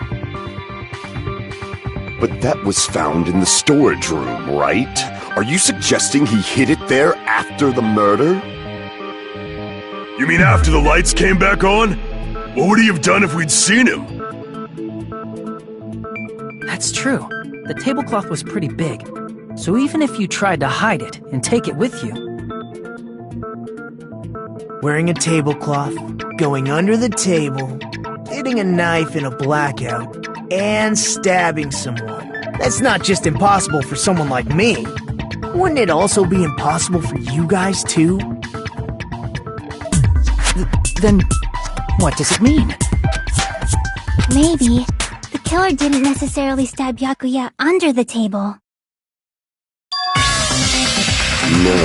But that was found in the storage room, right? Are you suggesting he hid it there after the murder? You mean after the lights came back on? What would he have done if we'd seen him? That's true. The tablecloth was pretty big, so even if you tried to hide it and take it with you... Wearing a tablecloth, going under the table, getting a knife in a blackout, and stabbing someone. That's not just impossible for someone like me. Wouldn't it also be impossible for you guys too? Then, what does it mean? Maybe the killer didn't necessarily stab Byakuya under the table. No,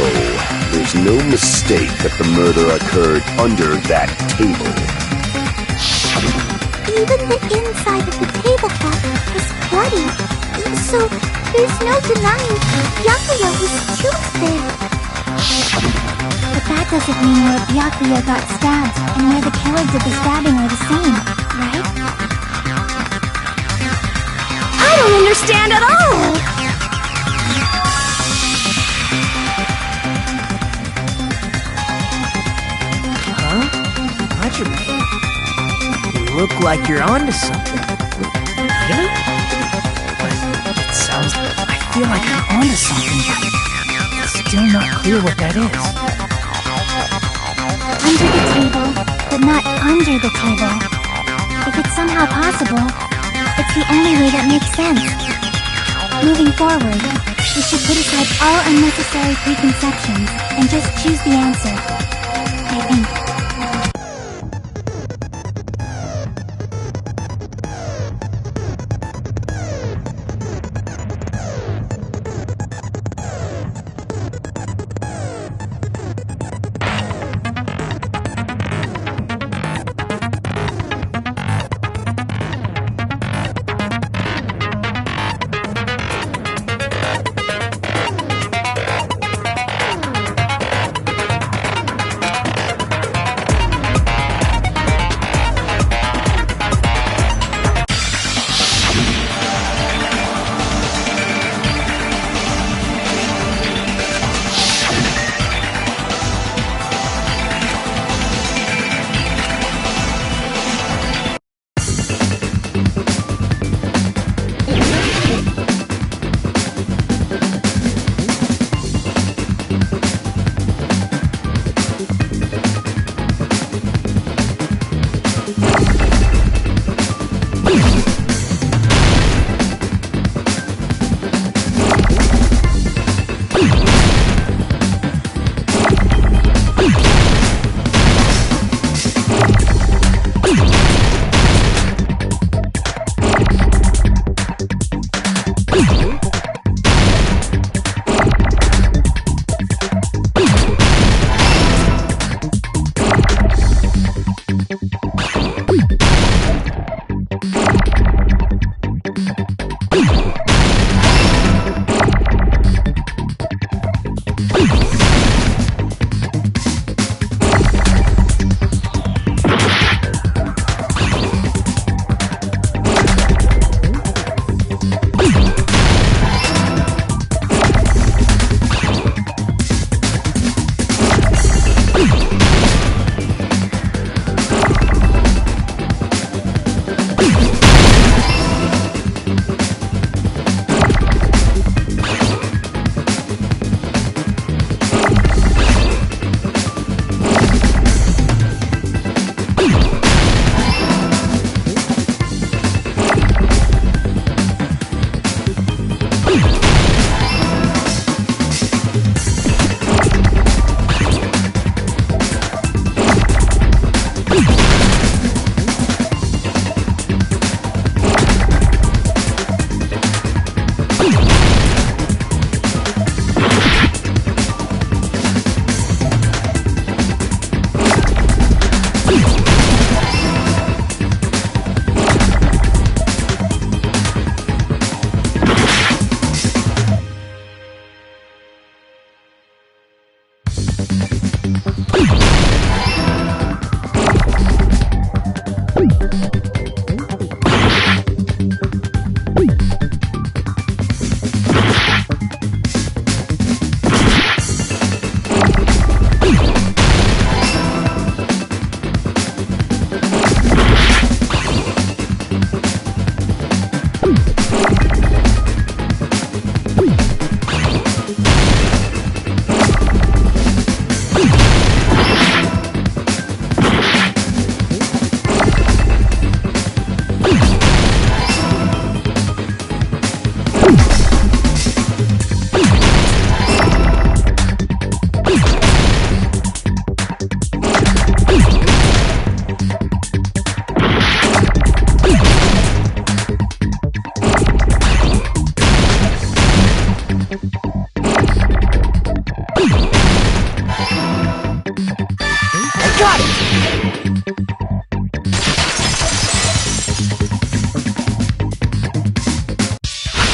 there's no mistake that the murder occurred under that table. Even the inside of the tablecloth was bloody, so there's no denying Byakuya was killed there. But that doesn't mean where Byakuya got stabbed and where the killer did the stabbing are the same, right? I don't understand at all! like you're onto something. Really? But it sounds... I feel like I'm onto something, but it's still not clear what that is. Under the table, but not under the table. If it's somehow possible, it's the only way that makes sense. Moving forward, we should put aside all unnecessary preconceptions and just choose the answer. I think.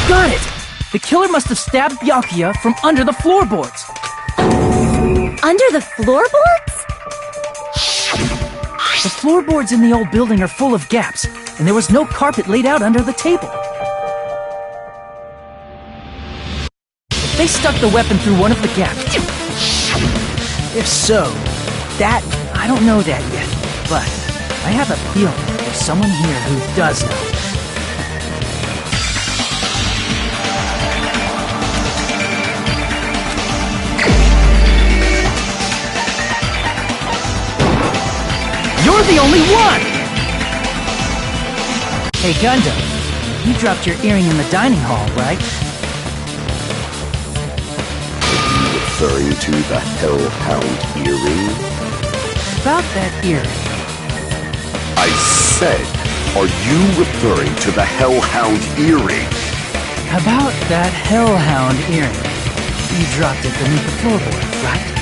Got it! The killer must have stabbed Byakuya from under the floorboards. Under the floorboards? The floorboards in the old building are full of gaps, and there was no carpet laid out under the table. They stuck the weapon through one of the gaps. If so, I don't know that yet, but I have a feeling there's someone here who does know. You're the only one! Hey, Gundam, you dropped your earring in the dining hall, right? Are you referring to the Hellhound earring? About that earring. I said, are you referring to the Hellhound earring? About that Hellhound earring. You dropped it beneath the floorboard, right?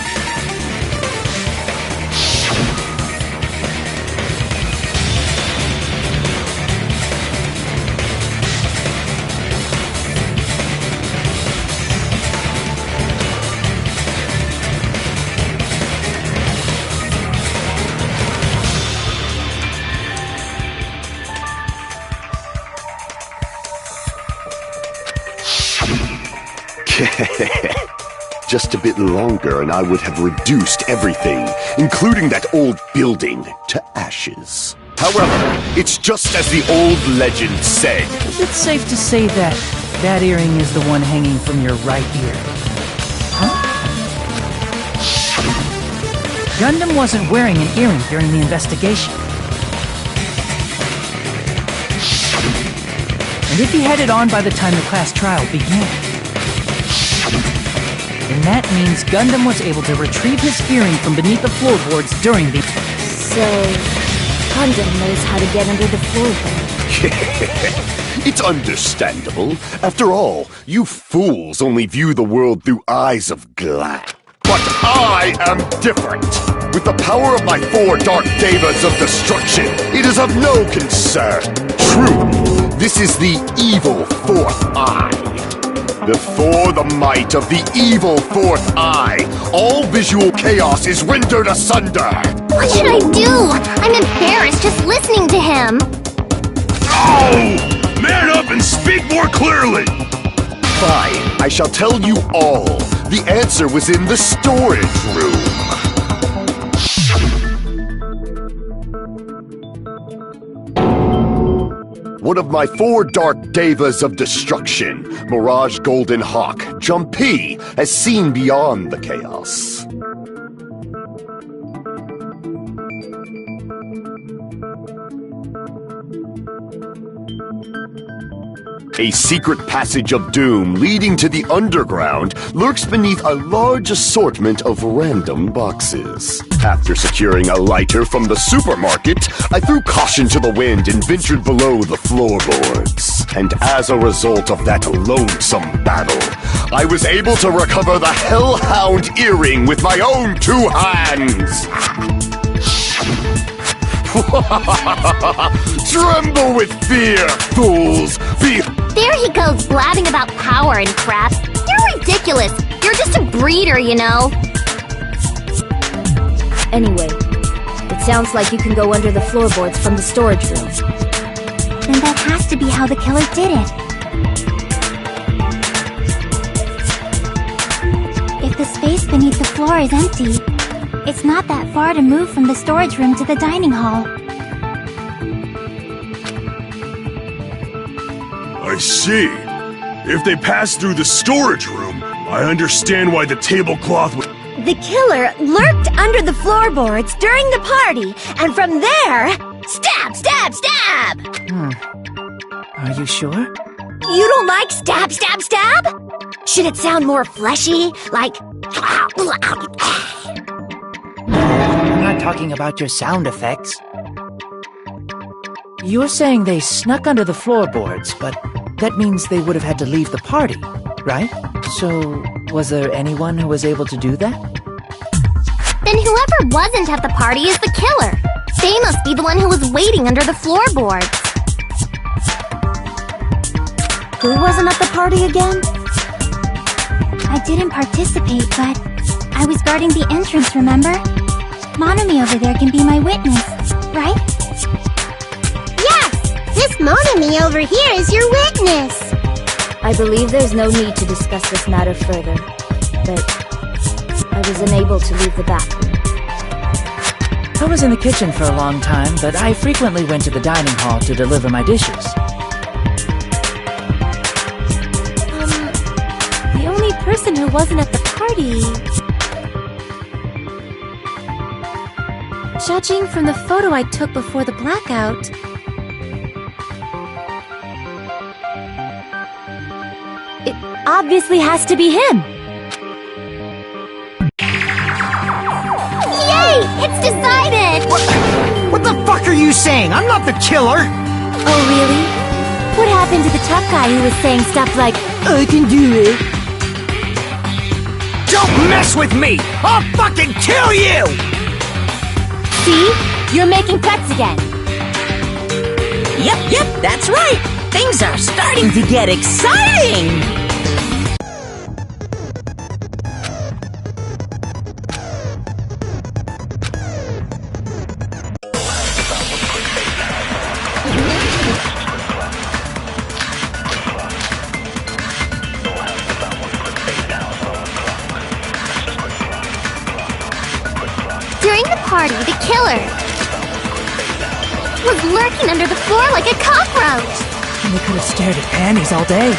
Just a bit longer and I would have reduced everything, including that old building, to ashes. However, it's just as the old legend said. Is it safe to say that that earring is the one hanging from your right ear? Huh? Gundam wasn't wearing an earring during the investigation. And if he had it on by the time the class trial began, then that means Gundam was able to retrieve his earring from beneath the floorboards during the... So, Gundam knows how to get under the floorboard. It's understandable. After all, you fools only view the world through eyes of glass. But I am different. With the power of my 4 Dark Devas of Destruction, it is of no concern. Truly, this is the evil 4th eye. Before the might of the evil 4th eye, all visual chaos is rendered asunder! What should I do? I'm embarrassed just listening to him. Oh! Man up and speak more clearly! Fine, I shall tell you all. The answer was in the storage room. One of my 4 Dark Devas of Destruction, Mirage Golden Hawk, Jumpy, has seen beyond the chaos. A secret passage of doom leading to the underground lurks beneath a large assortment of random boxes. After securing a lighter from the supermarket, I threw caution to the wind and ventured below the floorboards. And as a result of that lonesome battle, I was able to recover the Hellhound earring with my own 2 hands! Tremble with fear, fools! There he goes blabbing about power and crap. You're ridiculous. You're just a breeder, you know. Anyway, it sounds like you can go under the floorboards from the storage room. Then that has to be how the killer did it. If the space beneath the floor is empty, it's not that far to move from the storage room to the dining hall. I see. If they passed through the storage room, I understand why the tablecloth was... The killer lurked under the floorboards during the party, and from there... Stab! Stab! Stab! Are you sure? You don't like stab! Stab! Stab? Should it sound more fleshy? Like... I'm not talking about your sound effects. You're saying they snuck under the floorboards, but that means they would have had to leave the party, right? So, was there anyone who was able to do that? Then whoever wasn't at the party is the killer. They must be the one who was waiting under the floorboards. Who wasn't at the party again? I didn't participate, but I was guarding the entrance, remember? Monami over there can be my witness, right? Yes! This Monami over here is your witness! I believe there's no need to discuss this matter further, but I was unable to leave the bathroom. I was in the kitchen for a long time, but I frequently went to the dining hall to deliver my dishes. The only person who wasn't at the party... Judging from the photo I took before the blackout... It obviously has to be him. Yay! It's decided! What the fuck are you saying? I'm not the killer! Oh, really? What happened to the tough guy who was saying stuff like, I can do it? Don't mess with me! I'll fucking kill you! See? You're making threats again. Yep, that's right. Things are starting to get exciting. During the party, the killer was lurking under the floor like a cockroach. And they could have stared at panties all day.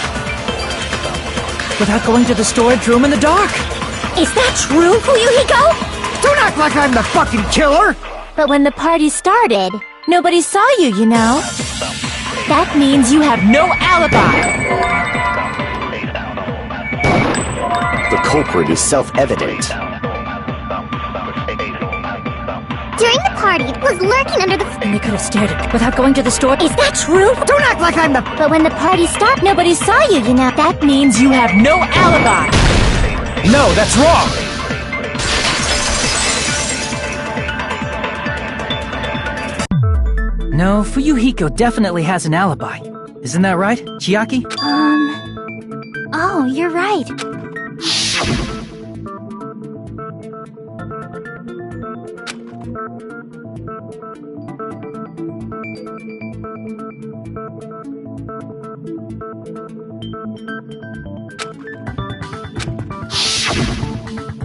Without going to the storage room in the dark. Is that true, Fuyuhiko? Don't act like I'm the fucking killer! But when the party started, nobody saw you, you know? That means you have no alibi. The culprit is self-evident. During the party, was lurking under the... And they could have stared at without going to the store. Is that true? Don't act like I'm the... But when the party stopped, nobody saw you, you know? That means you have no alibi. No, that's wrong! No, Fuyuhiko definitely has an alibi. Isn't that right, Chiaki? Oh, you're right.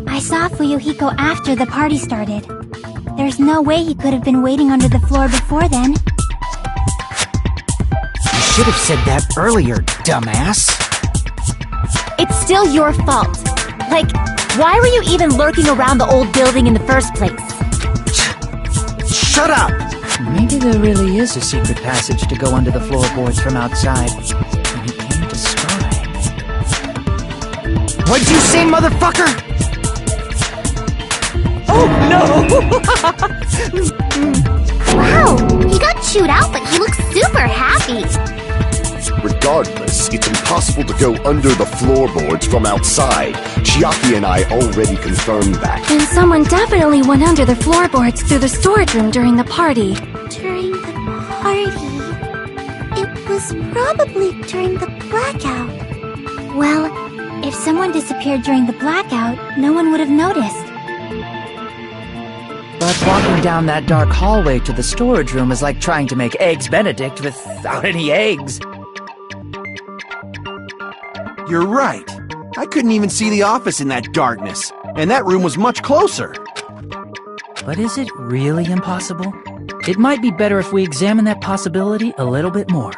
I saw Fuyuhiko after the party started. There's no way he could have been waiting under the floor before then. You should have said that earlier, dumbass. It's still your fault. Like, why were you even lurking around the old building in the first place? Shut up! Maybe there really is a secret passage to go under the floorboards from outside. And he came to spy. What'd you say, motherfucker? Oh, no! Wow! He got chewed out, but he looks super happy. Regardless, it's impossible to go under the floorboards from outside. Chiaki and I already confirmed that. Then someone definitely went under the floorboards through the storage room during the party. During the party? It was probably during the blackout. Well, if someone disappeared during the blackout, no one would have noticed. But walking down that dark hallway to the storage room is like trying to make Eggs Benedict without any eggs. You're right. I couldn't even see the office in that darkness, and that room was much closer. But is it really impossible? It might be better if we examine that possibility a little bit more.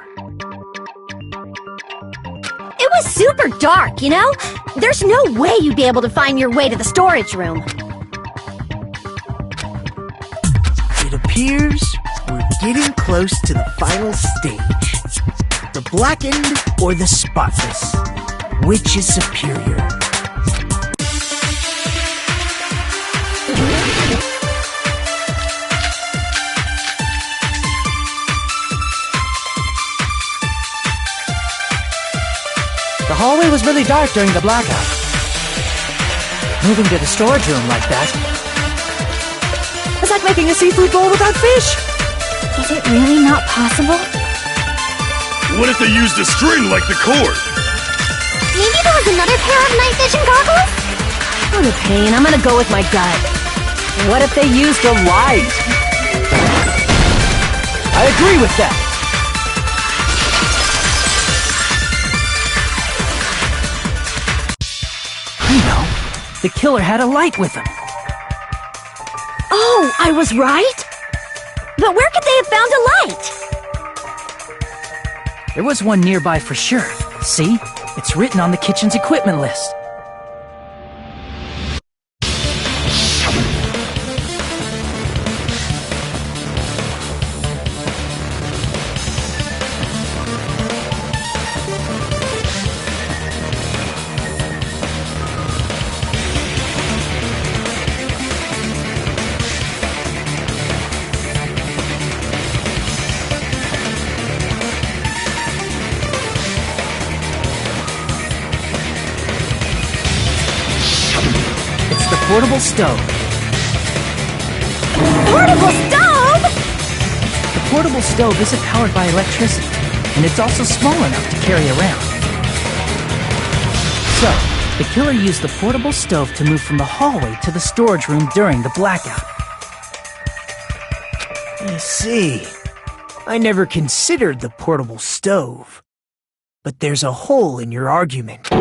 It was super dark, you know? There's no way you'd be able to find your way to the storage room. It appears we're getting close to the final stage. The blackened or the spotless? Which is superior? The hallway was really dark during the blackout. Moving to the storage room like that... it's like making a seafood bowl without fish! Is it really not possible? What if they used a string like the cord? Maybe there was another pair of night vision goggles? I'm in pain. I'm gonna go with my gut. What if they used a light? I agree with that. I know. The killer had a light with him. Oh, I was right? But where could they have found a light? There was one nearby for sure. See? It's written on the kitchen's equipment list. Portable stove. Portable stove?! The portable stove isn't powered by electricity, and it's also small enough to carry around. So, the killer used the portable stove to move from the hallway to the storage room during the blackout. I see. I never considered the portable stove. But there's a hole in your argument. A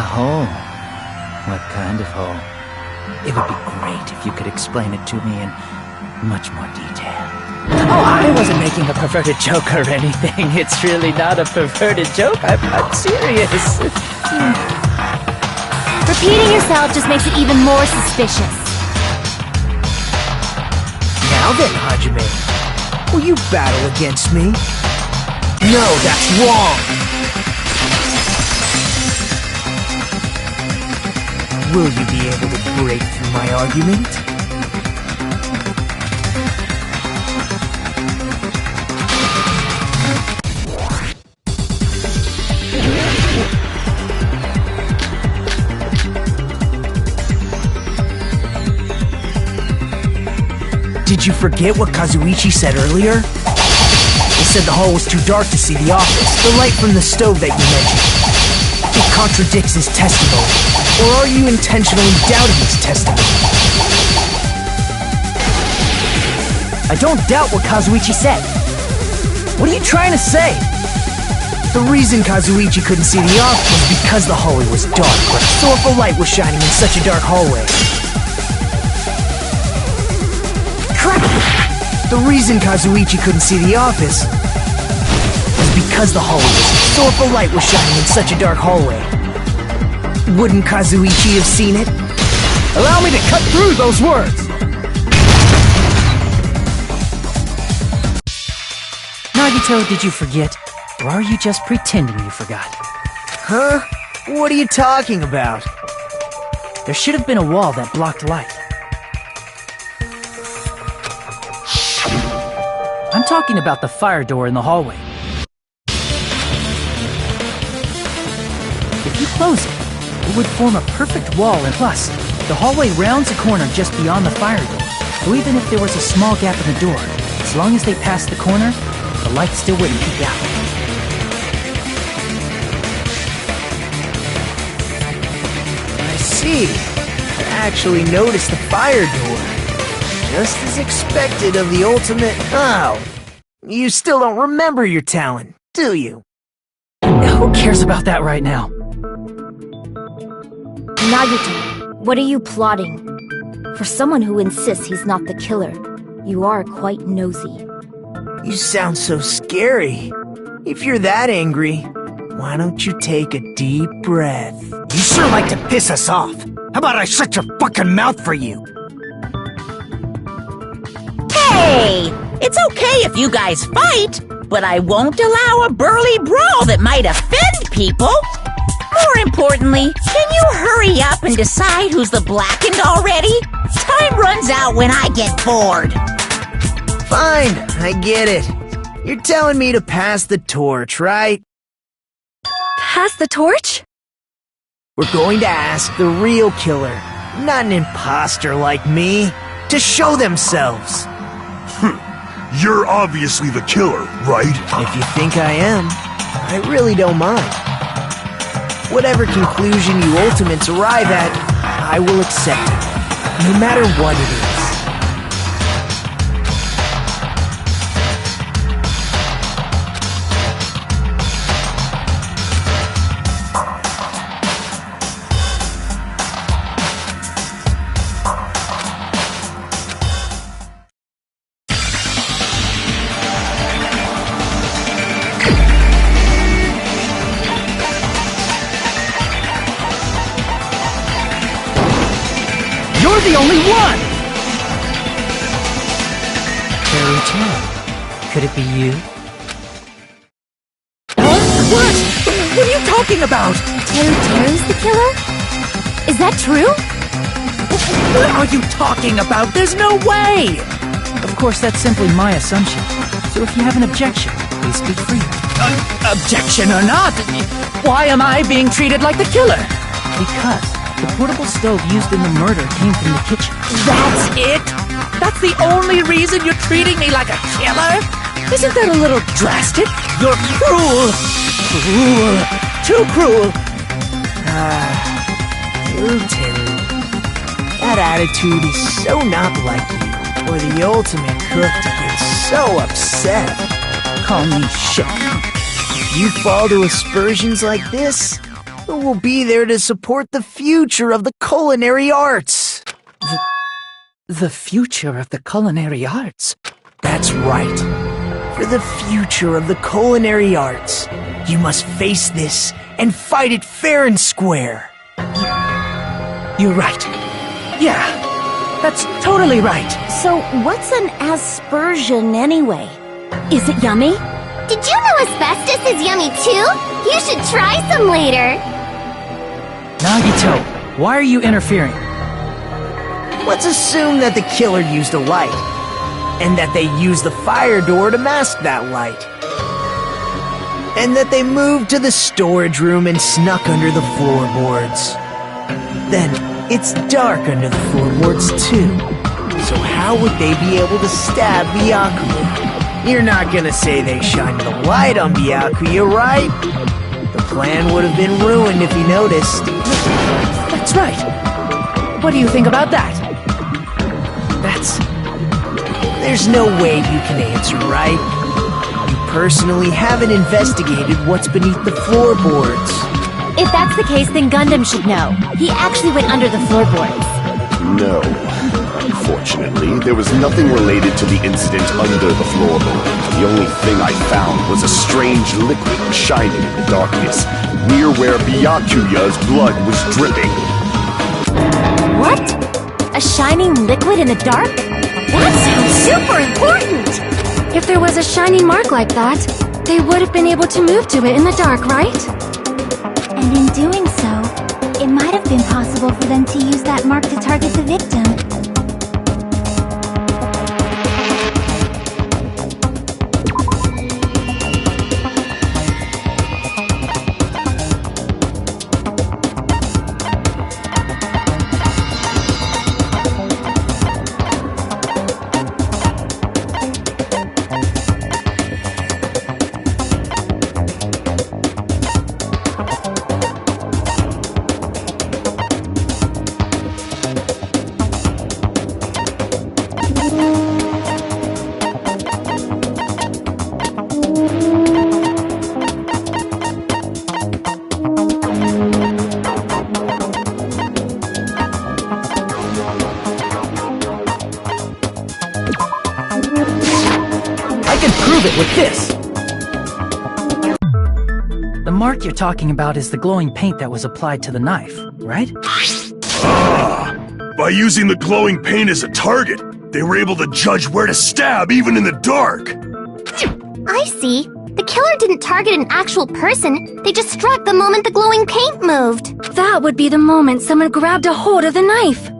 hole? What kind of hole? It would be great if you could explain it to me in much more detail. Oh, I wasn't making a perverted joke or anything. It's really not a perverted joke. I'm serious. Repeating yourself just makes it even more suspicious. Now then, Hajime, will you battle against me? No, that's wrong! Will you be able to break through my argument? Did you forget what Kazuichi said earlier? He said the hall was too dark to see the office, the light from the stove that you mentioned. It contradicts his testimony. Or are you intentionally doubting his testimony? I don't doubt what Kazuichi said. What are you trying to say? The reason Kazuichi couldn't see the office was because the hallway was dark. So if a light was shining in such a dark hallway... The reason Kazuichi couldn't see the office was because the hallway was... So if a light was shining in such a dark hallway, wouldn't Kazuichi have seen it? Allow me to cut through those words! Nagito, did you forget? Or are you just pretending you forgot? Huh? What are you talking about? There should have been a wall that blocked light. I'm talking about the fire door in the hallway. If you close it, it would form a perfect wall, and plus, the hallway rounds a corner just beyond the fire door. So even if there was a small gap in the door, as long as they passed the corner, the light still wouldn't peek out. I see. I actually noticed the fire door. Just as expected of the ultimate... Oh, you still don't remember your talent, do you? Who cares about that right now? Nagito, what are you plotting? For someone who insists he's not the killer, you are quite nosy. You sound so scary. If you're that angry, why don't you take a deep breath? You sure like to piss us off. How about I shut your fucking mouth for you? Hey! It's okay if you guys fight, but I won't allow a burly brawl that might offend people. More importantly, can you hurry up and decide who's the blackened already? Time runs out when I get bored. Fine, I get it. You're telling me to pass the torch, right? Pass the torch? We're going to ask the real killer, not an imposter like me, to show themselves. You're obviously the killer, right? If you think I am, I really don't mind. Whatever conclusion you ultimates arrive at, I will accept it, no matter what it is. You're the only one! Teru, could it be you? Huh? What? What are you talking about? Teru's the killer? Is that true? What are you talking about? There's no way! Of course, that's simply my assumption. So if you have an objection, please speak freely. Objection or not, why am I being treated like the killer? Because the portable stove used in the murder came from the kitchen. That's it? That's the only reason you're treating me like a killer? Isn't that a little drastic? You're cruel. Cruel. Too cruel. Teru. That attitude is so not like you, or the ultimate cook to get so upset. Call me Chef. If you fall to aspersions like this, who will be there to support the future of the culinary arts? The future of the culinary arts? That's right. For the future of the culinary arts, you must face this and fight it fair and square. You're right. Yeah, that's totally right. So, what's an aspersion anyway? Is it yummy? Did you know asbestos is yummy too? You should try some later. Nagito, why are you interfering? Let's assume that the killer used a light, and that they used the fire door to mask that light. And that they moved to the storage room and snuck under the floorboards. Then, it's dark under the floorboards too. So how would they be able to stab Byakuya? You're not gonna say they shined the light on Byakuya, right? The plan would have been ruined if he noticed. That's right. What do you think about that? There's no way you can answer, right? You personally haven't investigated what's beneath the floorboards. If that's the case, then Gundam should know. He actually went under the floorboards. No. Unfortunately, there was nothing related to the incident under the floorboard. The only thing I found was a strange liquid shining in the darkness, near where Byakuya's blood was dripping. What? A shining liquid in the dark? That sounds super important! If there was a shiny mark like that, they would have been able to move to it in the dark, right? And in doing so, it might have been possible for them to use that mark to target the victim. With this! The mark you're talking about is the glowing paint that was applied to the knife, right? Ah! By using the glowing paint as a target, they were able to judge where to stab even in the dark! I see. The killer didn't target an actual person. They just struck the moment the glowing paint moved. That would be the moment someone grabbed a hold of the knife.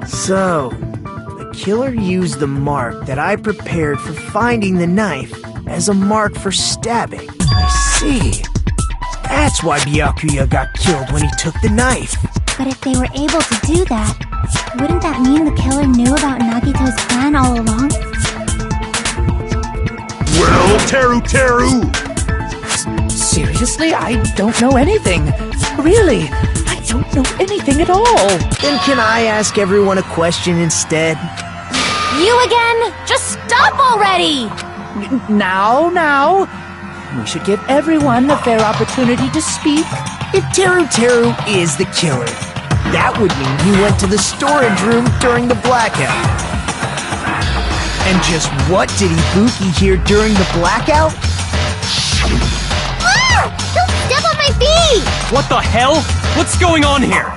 So, the killer used the mark that I prepared for finding the knife as a mark for stabbing. I see. That's why Byakuya got killed when he took the knife. But if they were able to do that, wouldn't that mean the killer knew about Nagito's plan all along? Well, Teru! Seriously, I don't know anything. Really, I don't know anything at all. Then can I ask everyone a question instead? You again? Just stop already! Now. We should give everyone a fair opportunity to speak. If Teru is the killer, that would mean he went to the storage room during the blackout. And just what did Ibuki hear during the blackout? Ah! Don't step on my feet! What the hell? What's going on here?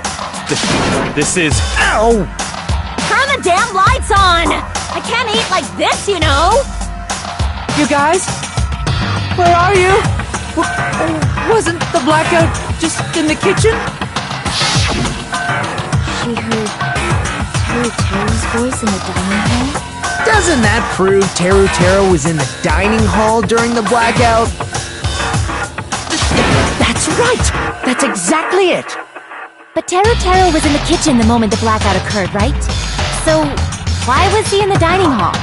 This is... Ow! the damn lights on! I can't eat like this, you know! You guys? Where are you? Wasn't the blackout just in the kitchen? She heard Teru's voice in the dining hall? Doesn't that prove Teru was in the dining hall during the blackout? That's right! That's exactly it! But Teru was in the kitchen the moment the blackout occurred, right? So, why was he in the dining hall?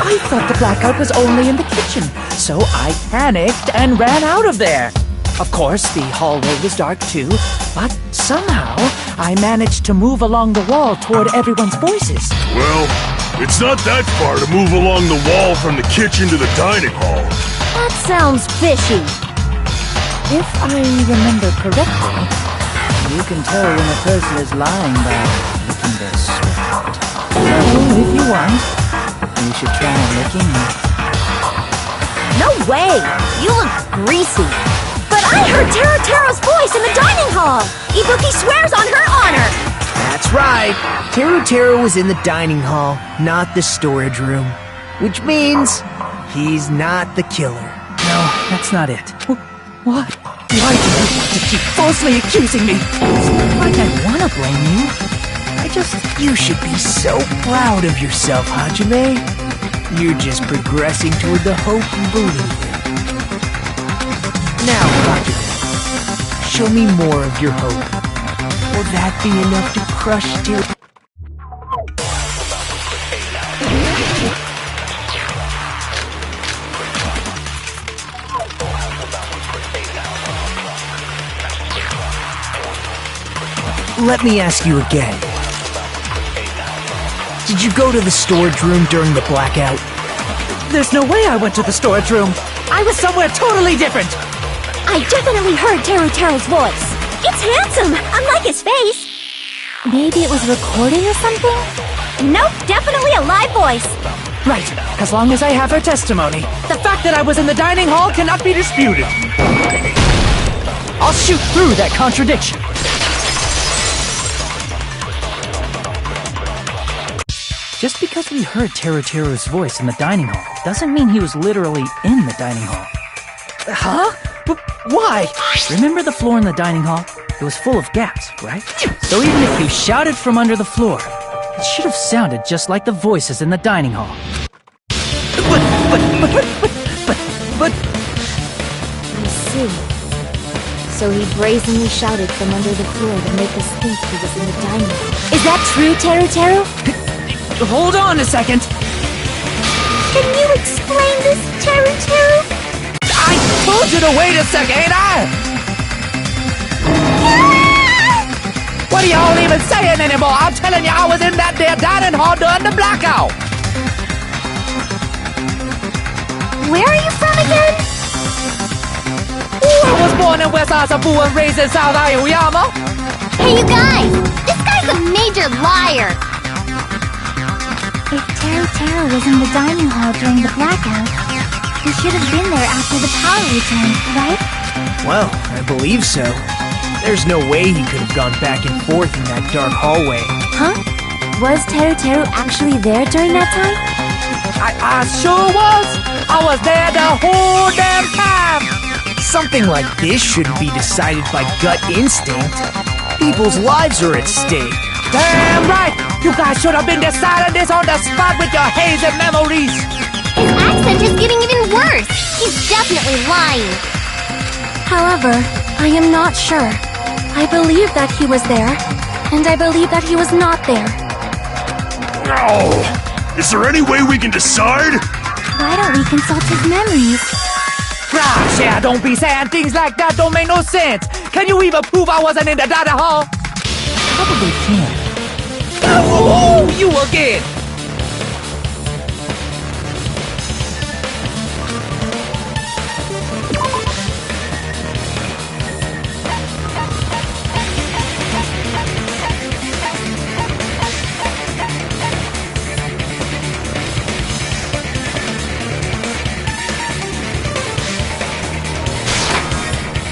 I thought the blackout was only in the kitchen, so I panicked and ran out of there. Of course, the hallway was dark too, but somehow I managed to move along the wall toward everyone's voices. Well, it's not that far to move along the wall from the kitchen to the dining hall. That sounds fishy. If I remember correctly, you can tell when a person is lying by licking their sweat. So, if you want, you should try licking me. No way! You look greasy. But I heard Teru's voice in the dining hall! Ibuki swears on her honor! That's right. Teru was in the dining hall, not the storage room. Which means he's not the killer. No, that's not it. What? Why do you want to keep falsely accusing me? It's not like I want to blame you. You should be so proud of yourself, Hajime. You're just progressing toward the hope you believe in. Now, Hajime, show me more of your hope. Will that be enough to crush Teru? Let me ask you again. Did you go to the storage room during the blackout? There's no way I went to the storage room. I was somewhere totally different. I definitely heard Teru's voice. It's handsome, unlike his face. Maybe it was recorded or something? Nope, definitely a live voice. Right, as long as I have her testimony. The fact that I was in the dining hall cannot be disputed. I'll shoot through that contradiction. Just because we heard Teru's voice in the dining hall doesn't mean he was literally in the dining hall. Huh? Why? Remember the floor in the dining hall? It was full of gaps, right? So even if you shouted from under the floor, it should have sounded just like the voices in the dining hall. But... I see. So he brazenly shouted from under the floor to make us think he was in the dining hall. Is that true, Teru? Hold on a second! Can you explain this, Teru? I told you to wait a second, ain't I? What are y'all even saying anymore? I'm telling you, I was in that there dining hall during the blackout! Where are you from again? I was born in West Asabu and raised in South Aoyama. Hey, you guys! This guy's a major liar! If Teru was in the dining hall during the blackout, he should have been there after the power returned, right? Well, I believe so. There's no way he could have gone back and forth in that dark hallway. Huh? Was Teru actually there during that time? I sure was! I was there the whole damn time! Something like this shouldn't be decided by gut instinct. People's lives are at stake. Damn right! You guys should have been deciding this on the spot with your hazy memories! His accent is getting even worse! He's definitely lying! However, I am not sure. I believe that he was there, and I believe that he was not there. Oh, is there any way we can decide? Why don't we consult his memories? Gosh, yeah, don't be saying things like that, don't make no sense! Can you even prove I wasn't in the dining hall? Probably can. Oh, you again!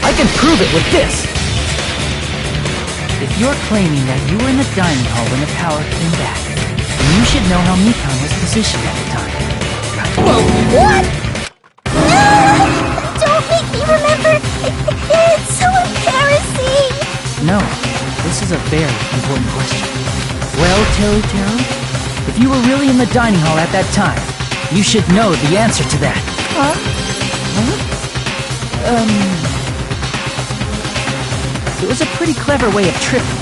I can prove it with this! If you're claiming that you were in the dining hall when the power came back, then you should know how Mikan was positioned at the time. Whoa, what? No! Don't make me remember! It's so embarrassing! No, this is a very important question. Well, Teru, if you were really in the dining hall at that time, you should know the answer to that. It was a pretty clever way of tripping.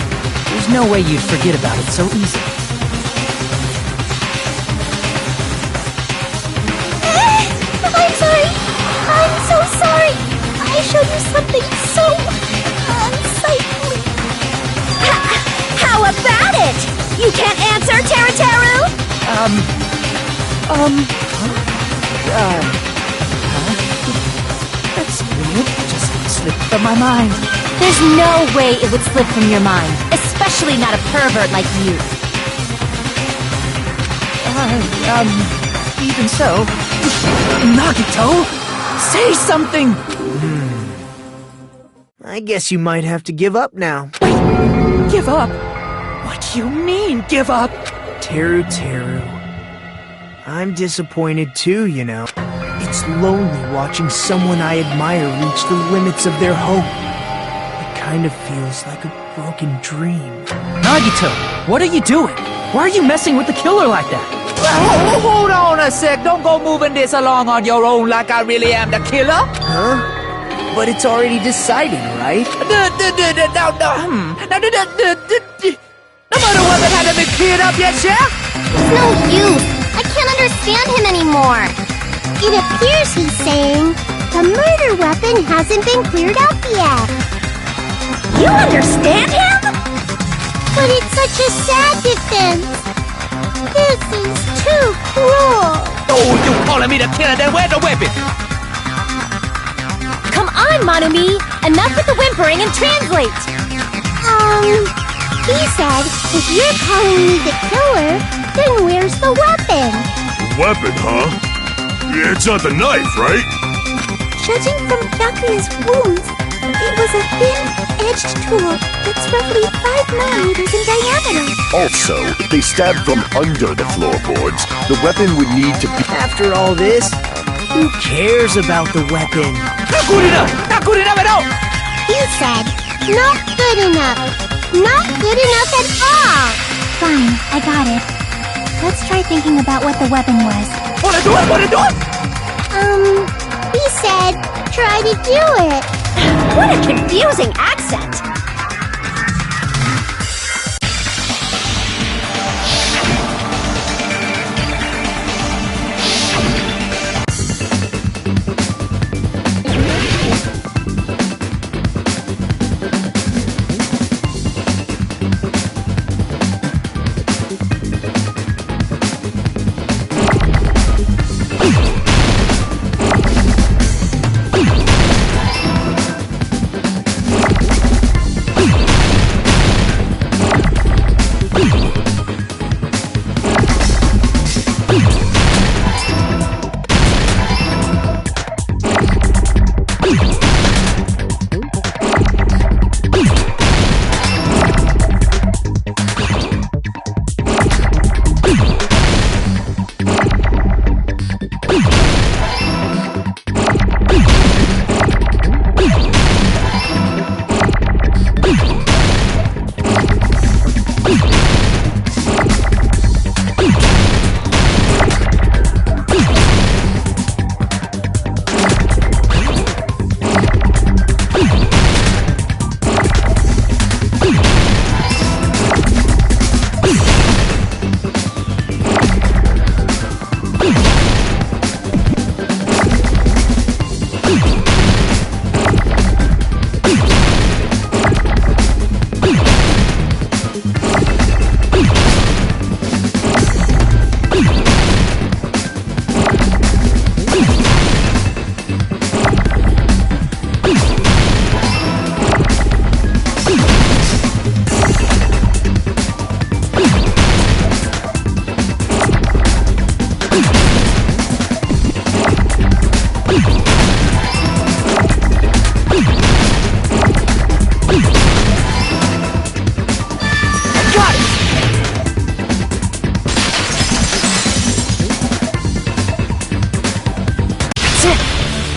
There's no way you'd forget about it so easily. I'm sorry! I'm so sorry! I showed you something so unsightly. How about it? You can't answer, Teru? That's weird. It just slipped from my mind. There's no way it would slip from your mind, especially not a pervert like you. Even so... Nagito! Say something! I guess you might have to give up now. Give up? What do you mean, give up? Teru. I'm disappointed too, you know. It's lonely watching someone I admire reach the limits of their hope. It kind of feels like a broken dream. Nagito, what are you doing? Why are you messing with the killer like that? Hold on a sec. Don't go moving this along on your own like I really am the killer. Huh? But it's already decided, right? No murder weapon hasn't been cleared up yet, yeah? It's no use. I can't understand him anymore. It appears he's saying the murder weapon hasn't been cleared up yet. You understand him? But it's such a sad defense. This is too cruel. Oh, you calling me the killer? Then where's the weapon? Come on, Manumi. Enough with the whimpering and translate. He said, if you're calling me the killer, then where's the weapon? Weapon, huh? Yeah, it's not the knife, right? Judging from Byakuya's wounds, it was a thin-edged tool that's roughly 5 millimeters in diameter. Also, if they stabbed from under the floorboards, the weapon would need to be... After all this, who cares about the weapon? Not good enough! Not good enough at all! He said, not good enough. Not good enough at all. Fine, I got it. Let's try thinking about what the weapon was. Wanna do it? He said, try to do it. What a confusing accent.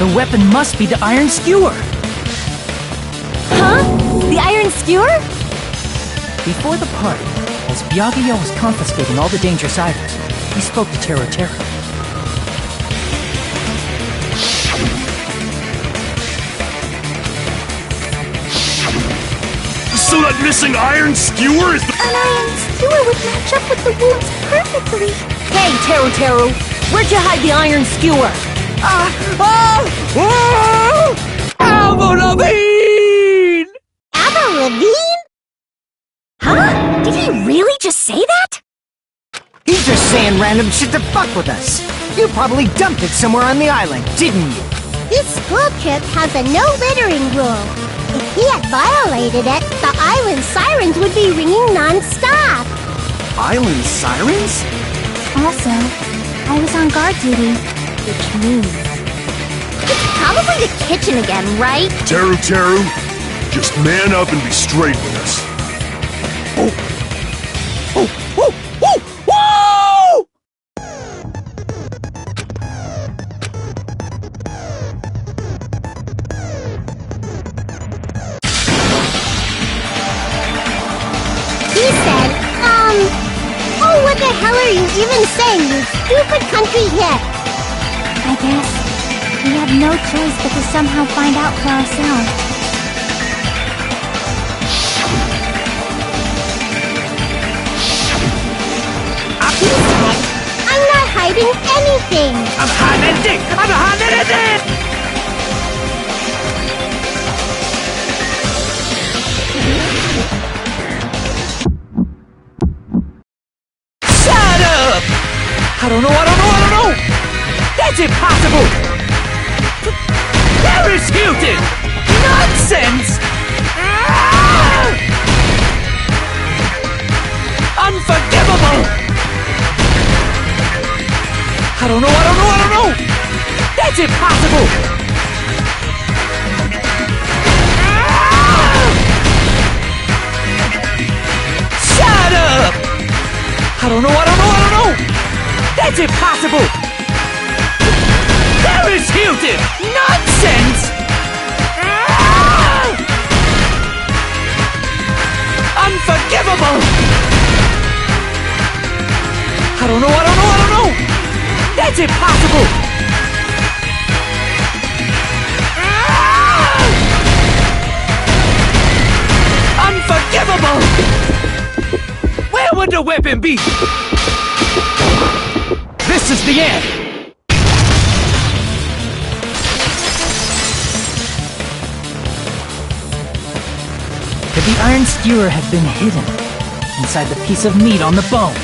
The weapon must be the iron skewer. Huh? The iron skewer? Before the party, as Byakuya was confiscating all the dangerous items, he spoke to Tero. So that missing iron skewer is the— An iron skewer would match up with the wounds perfectly. Hey, Tero, where'd you hide the iron skewer? Avril Lavigne! Avril Lavigne? Huh? Did he really just say that? He's just saying random shit to fuck with us. You probably dumped it somewhere on the island, didn't you? This school trip has a no littering rule. If he had violated it, the island sirens would be ringing non-stop. Island sirens? Also, I was on guard duty. Which means... It's probably the kitchen again, right? Teru, just man up and be straight with us. He said, oh, what the hell are you even saying, you stupid country hit? I guess we had no choice but to somehow find out for ourselves. He said, I'm not hiding anything. I'm hiding anything! I'm not hiding anything! Shut up! I don't know! That's impossible! Parachuted! Nonsense! Unforgivable! I don't know! That's impossible! Shut up! I don't know! That's impossible! Parachuted! Nonsense! Unforgivable! I don't know! That's impossible! Unforgivable! Where would the weapon be? This is the end! Could the iron skewer have been hidden inside the piece of meat on the bone?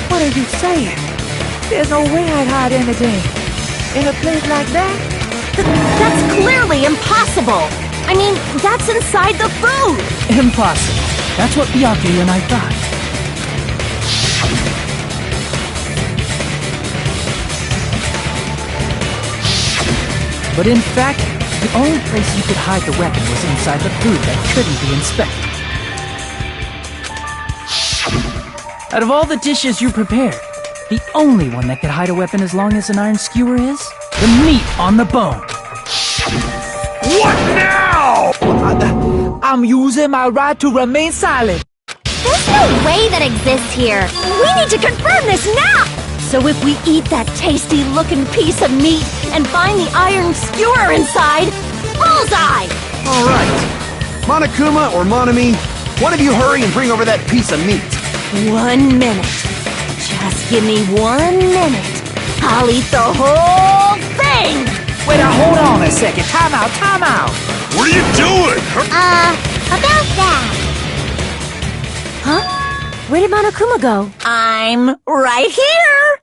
What are you saying? There's no way I'd hide anything in a place like that. That's clearly impossible! I mean, that's inside the food! Impossible. That's what Byakuya and I thought. But in fact, the only place you could hide the weapon was inside the food that couldn't be inspected. Out of all the dishes you prepared, the only one that could hide a weapon as long as an iron skewer is the meat on the bone. What now? I'm using my right to remain silent. There's no way that exists here! We need to confirm this now! So if we eat that tasty-looking piece of meat and find the iron skewer inside, bullseye! All right. Monokuma or Monami, one of you hurry and bring over that piece of meat. 1 minute. Just give me 1 minute. I'll eat the whole thing! Wait, now hold on a second. Time out. What are you doing? About that. Huh? Where did Monokuma go? I'm right here!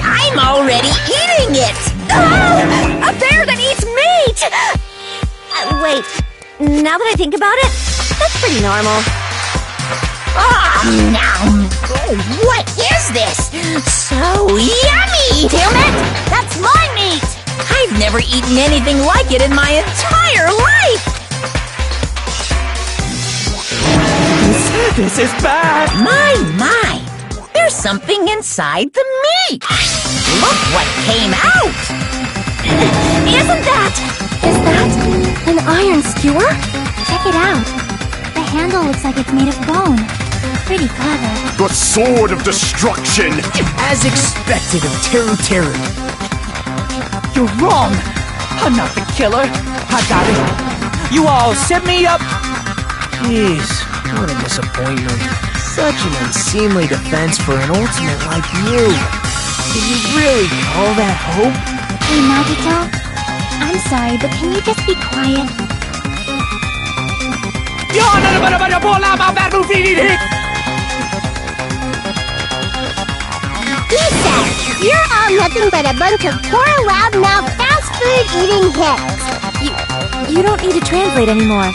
I'm already eating it! A bear that eats meat! Wait, now that I think about it, that's pretty normal. What is this? So yummy! Damn it! That's my meat! I've never eaten anything like it in my entire life! This is bad! My! There's something inside the meat! Look what came out! Isn't that... Is that an iron skewer? Check it out. The handle looks like it's made of bone. Pretty clever. The sword of destruction! As expected of Teru. You're wrong! I'm not the killer! I got it! You all set me up! Jeez, what a disappointment. Such an unseemly defense for an ultimate like you. Can you really call that hope? Hey, Nagito. I'm sorry, but can you just be quiet? Lisa, you're all nothing but a bunch of poor, loud-mouthed, fast-food-eating hicks. You don't need to translate anymore.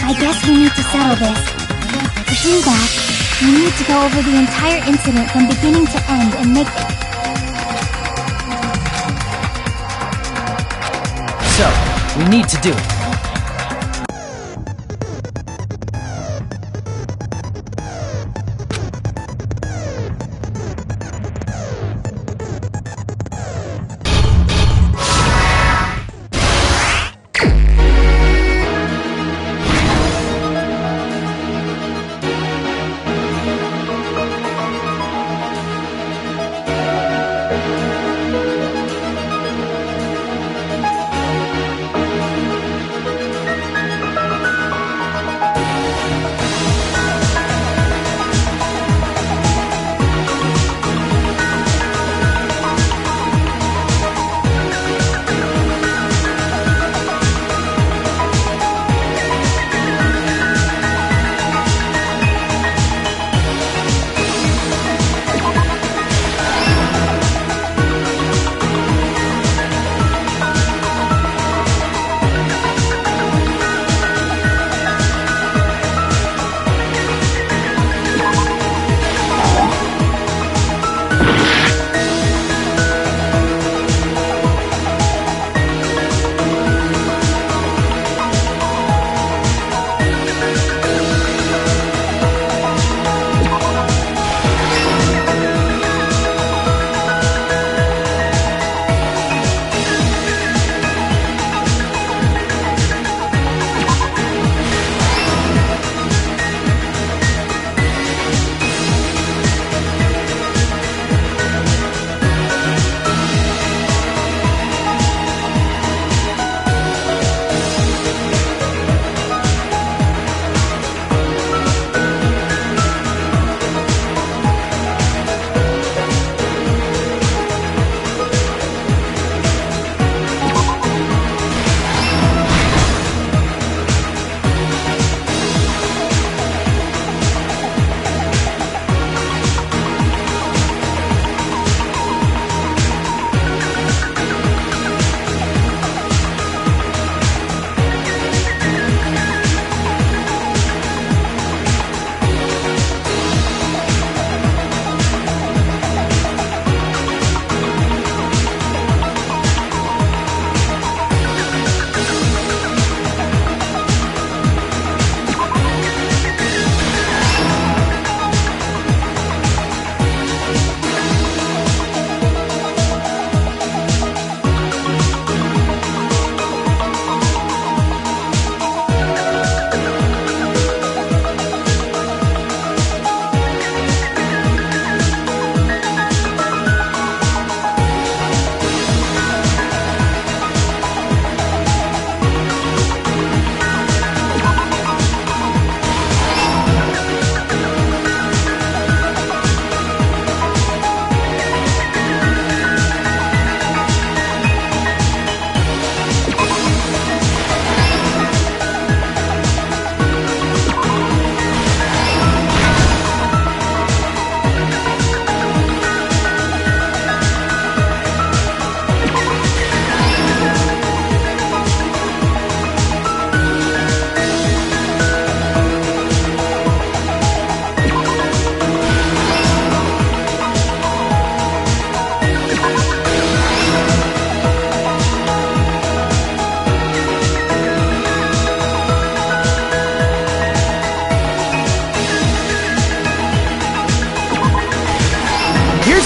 I guess we need to settle this. To do that, we need to go over the entire incident from beginning to end and make... So, we need to do it.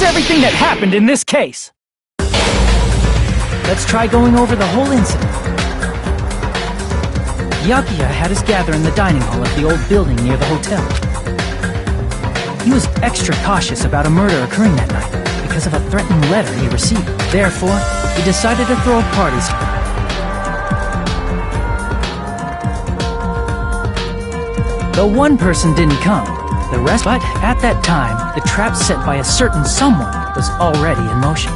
Here's everything that happened in this case. Let's try going over the whole incident. Byakuya had us gather in the dining hall of the old building near the hotel. He was extra cautious about a murder occurring that night because of a threatening letter he received. Therefore, he decided to throw a party. Though one person didn't come, the rest. But at that time, the trap set by a certain someone was already in motion.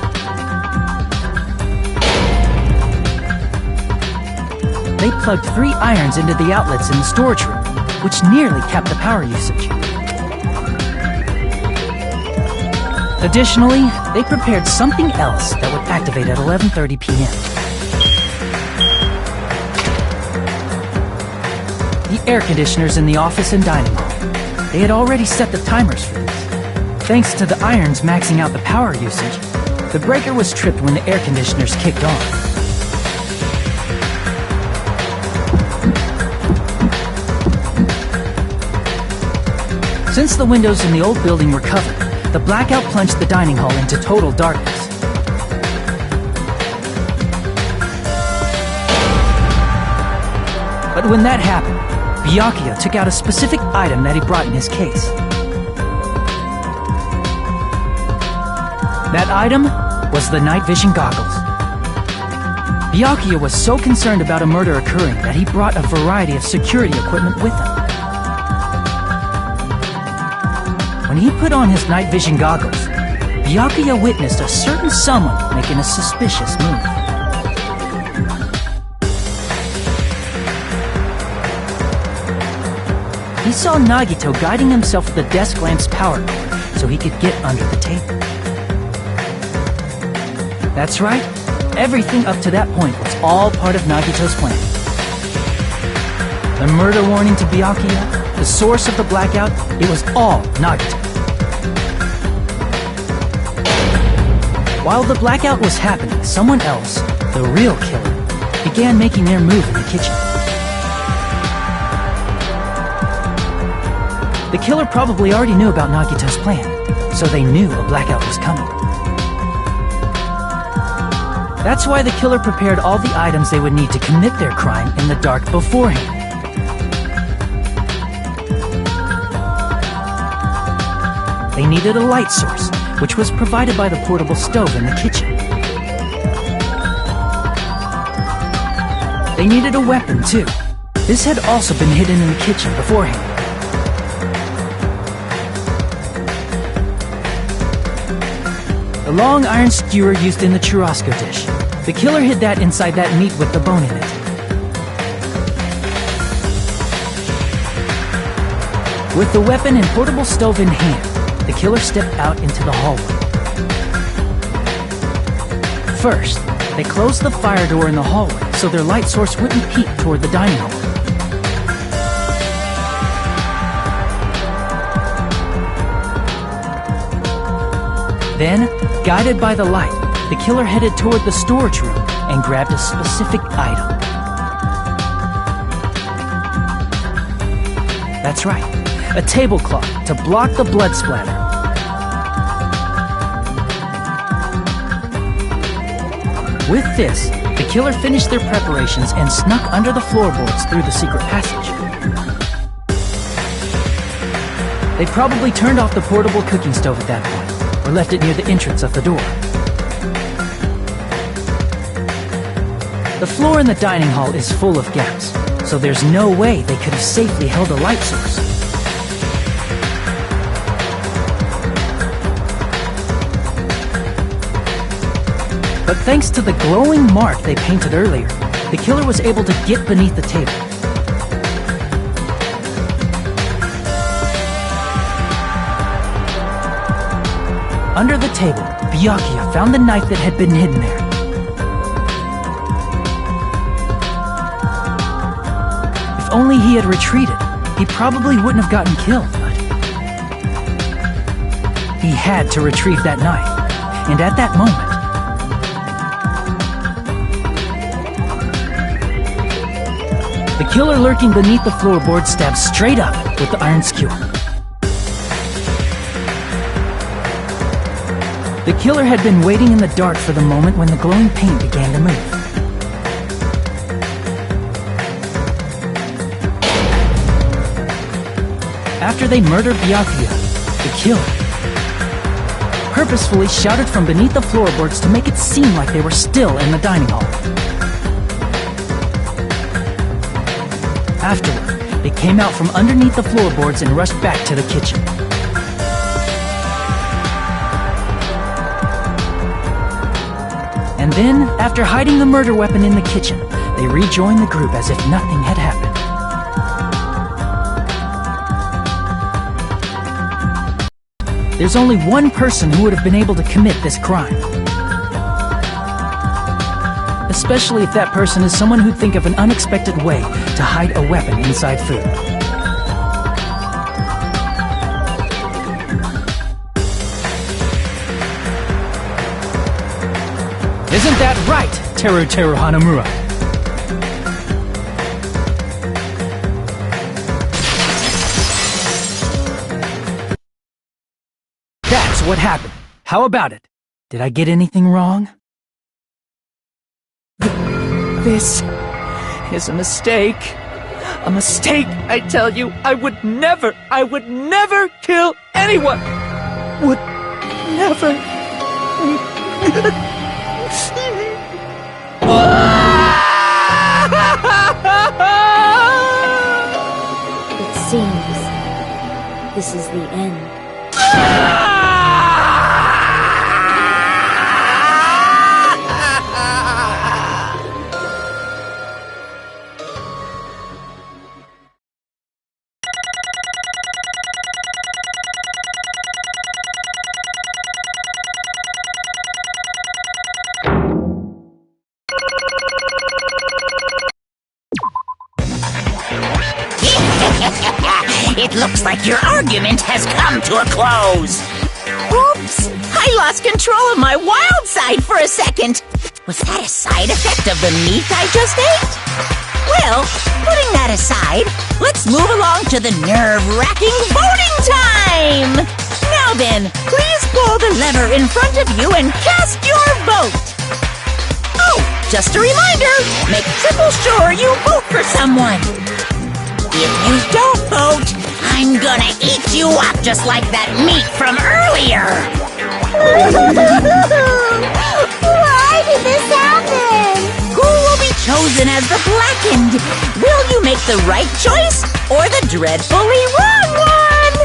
They plugged 3 irons into the outlets in the storage room, which nearly capped the power usage. Additionally, they prepared something else that would activate at 11:30 p.m. The air conditioners in the office and dining hall. They had already set the timers for these. Thanks to the irons maxing out the power usage, the breaker was tripped when the air conditioners kicked on. Since the windows in the old building were covered, the blackout plunged the dining hall into total darkness. But when that happened, Byakuya took out a specific item that he brought in his case. That item was the night vision goggles. Byakuya was so concerned about a murder occurring that he brought a variety of security equipment with him. When he put on his night vision goggles, Byakuya witnessed a certain someone making a suspicious move. He saw Nagito guiding himself with the desk lamp's power cord so he could get under the table. That's right, everything up to that point was all part of Nagito's plan. The murder warning to Byakuya, the source of the blackout, it was all Nagito. While the blackout was happening, someone else, the real killer, began making their move in the kitchen. The killer probably already knew about Nagito's plan, so they knew a blackout was coming. That's why the killer prepared all the items they would need to commit their crime in the dark beforehand. They needed a light source, which was provided by the portable stove in the kitchen. They needed a weapon, too. This had also been hidden in the kitchen beforehand. The long iron skewer used in the churrasco dish. The killer hid that inside that meat with the bone in it. With the weapon and portable stove in hand, the killer stepped out into the hallway. First, they closed the fire door in the hallway so their light source wouldn't peek toward the dining hall. Then, guided by the light, the killer headed toward the storage room and grabbed a specific item. That's right, a tablecloth to block the blood splatter. With this, the killer finished their preparations and snuck under the floorboards through the secret passage. They probably turned off the portable cooking stove at that point, or left it near the entrance of the door. The floor in the dining hall is full of gaps, so there's no way they could have safely held a light source. But thanks to the glowing mark they painted earlier, the killer was able to get beneath the table. Under the table, Byakuya found the knife that had been hidden there. If only he had retreated, he probably wouldn't have gotten killed, but he had to retrieve that knife, and at that moment, the killer lurking beneath the floorboard stabbed straight up with the iron skewer. The killer had been waiting in the dark for the moment when the glowing paint began to move. After they murdered Byakuya, the killer purposefully shouted from beneath the floorboards to make it seem like they were still in the dining hall. Afterward, they came out from underneath the floorboards and rushed back to the kitchen. And then, after hiding the murder weapon in the kitchen, they rejoined the group as if nothing had happened. There's only one person who would have been able to commit this crime. Especially if that person is someone who'd think of an unexpected way to hide a weapon inside food. Isn't that right, Teru Teru Hanamura? That's what happened. How about it? Did I get anything wrong? This is a mistake. A mistake, I tell you. I would never kill anyone. Would never. It seems this is the end. It looks like your argument has come to a close. Oops! I lost control of my wild side for a second. Was that a side effect of the meat I just ate? Well, putting that aside, let's move along to the nerve-wracking voting time! Now then, please pull the lever in front of you and cast your vote! Oh, just a reminder, make triple sure you vote for someone! If you don't vote, I'm gonna eat you up just like that meat from earlier! Why did this happen? Who will be chosen as the blackened? Will you make the right choice or the dreadfully wrong one?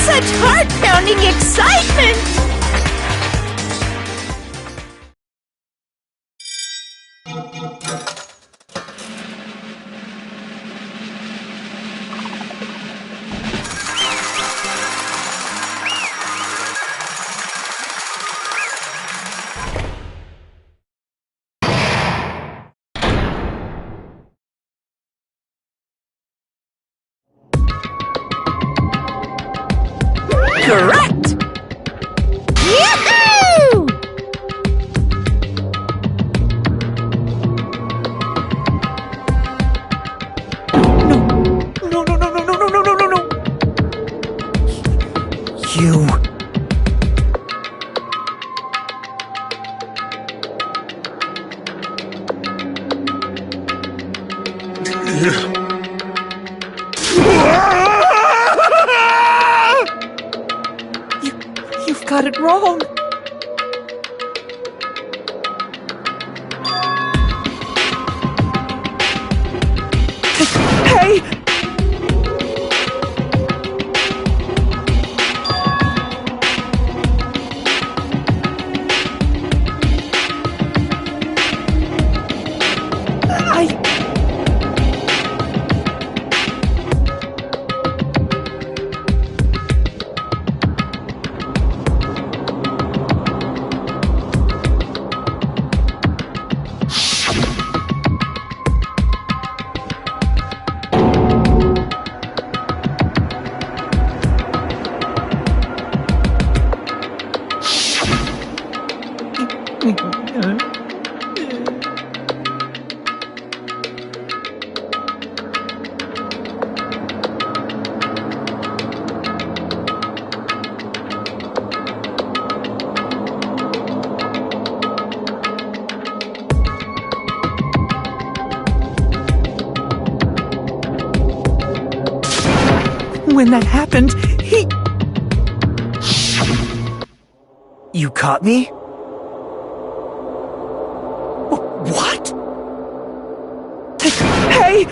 Such heart-pounding excitement! Correct! Yahoo! No. You... You've got it wrong. Hey! when that happened, he... You caught me? What? Hey!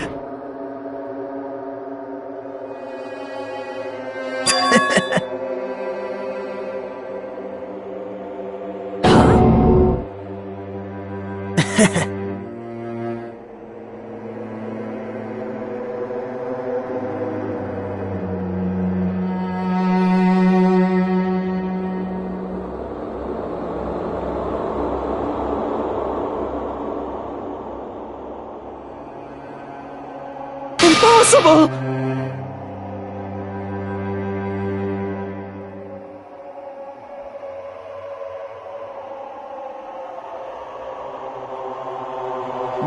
Impossible!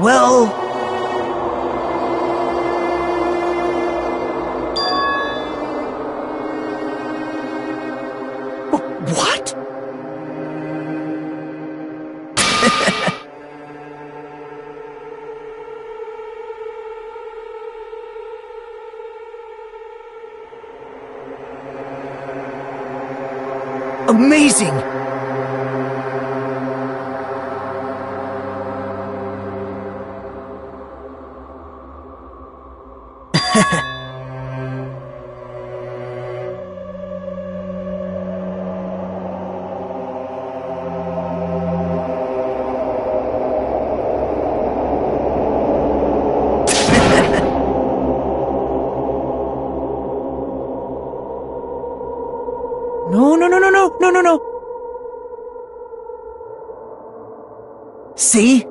Well... What? Amazing! No. See?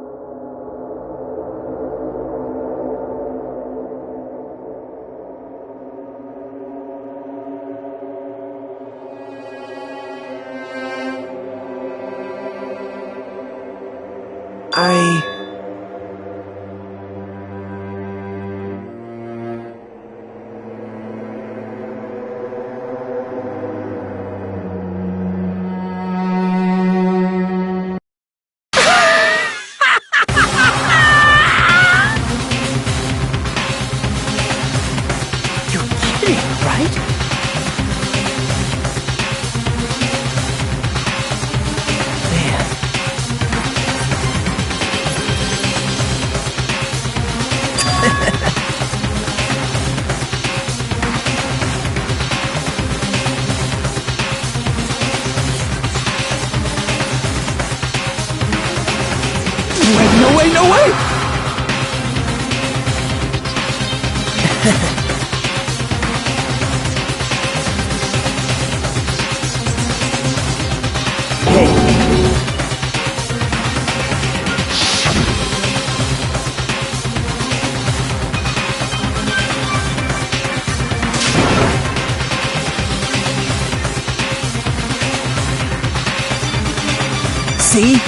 No way! See?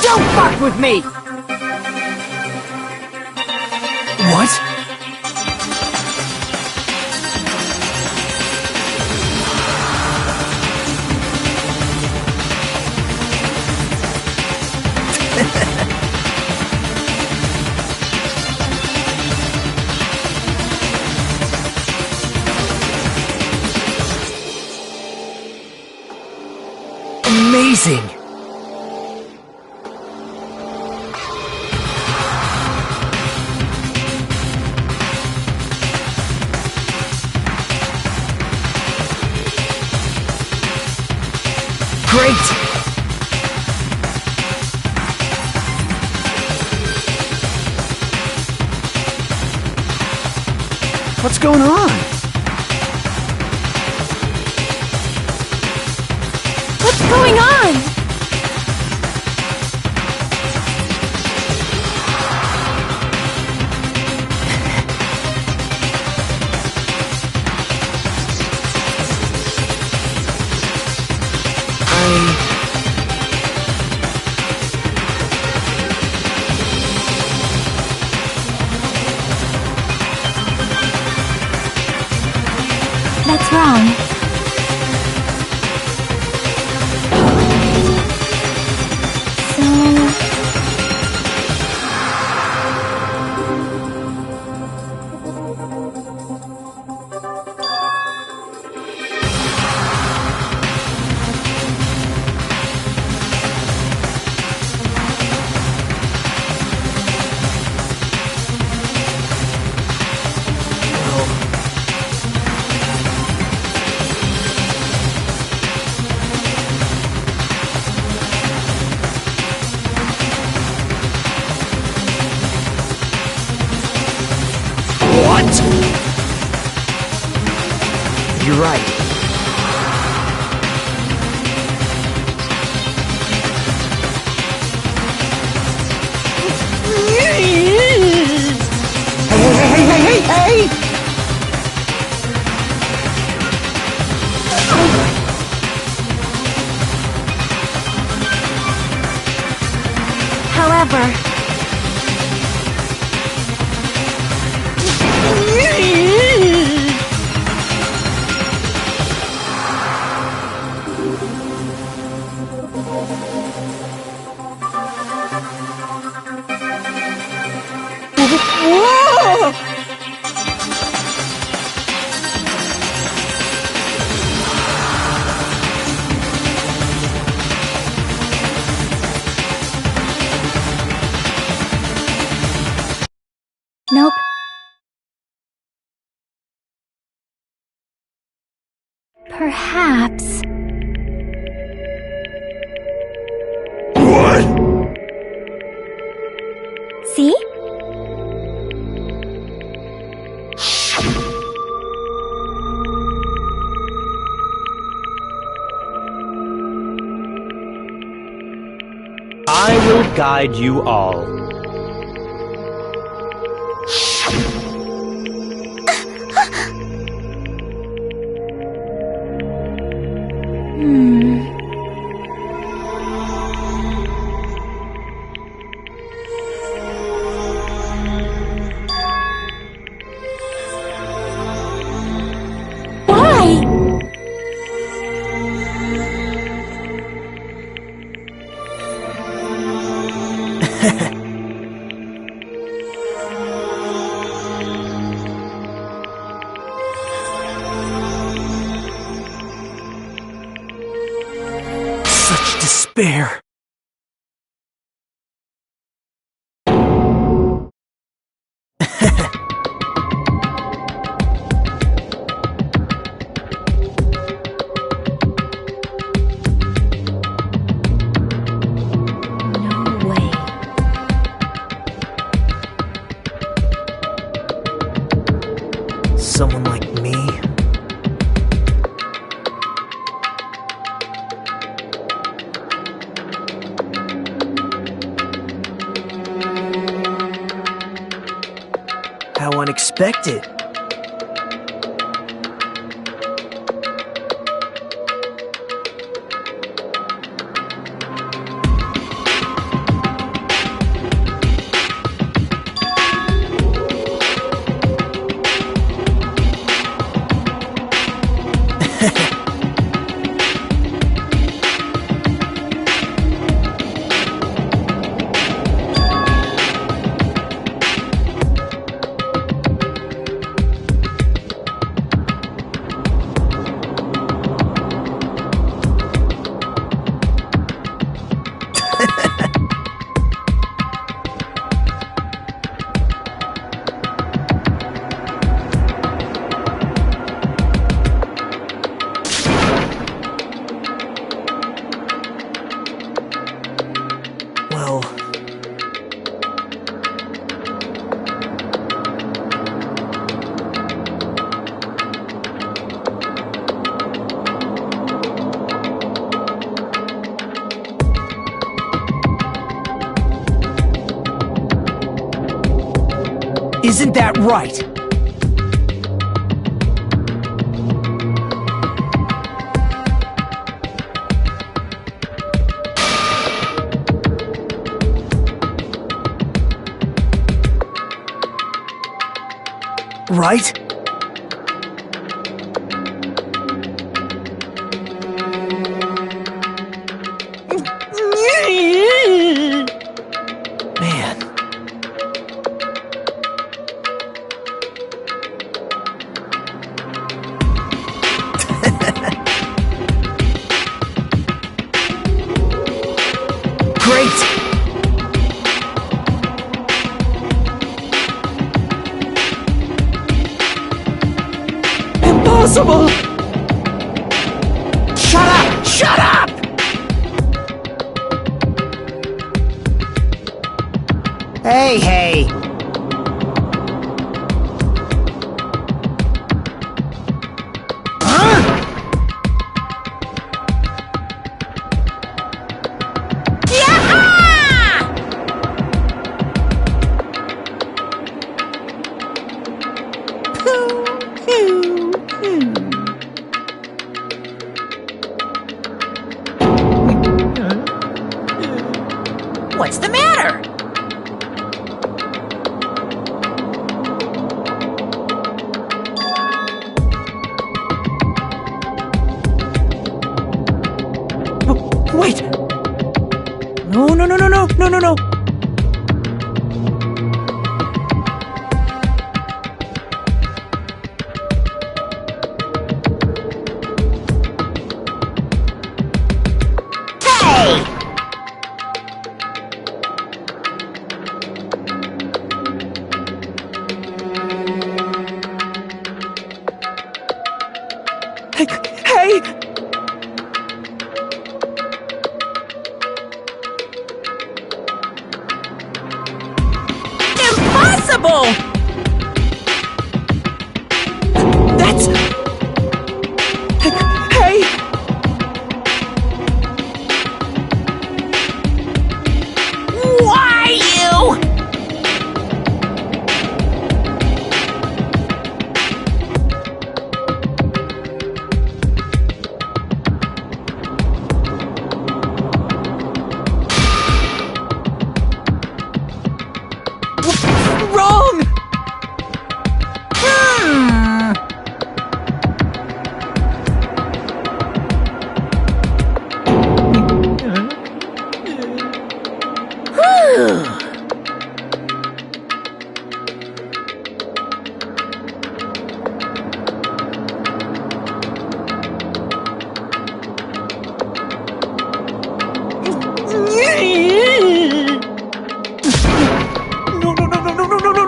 Don't fuck with me! What? Amazing! Great! What's going on? What's going on? What's wrong? right. Hey! However... Nope. Perhaps... What? See? I will guide you all. Such despair. No way. Someone like me? How unexpected. Well... Isn't that right? Right? Man. Great! Impossible! Shut up! Shut up! Hey! Huh? What's the matter? Wait! No. Hey! Impossible! That's... Hey! Why you? Wrong!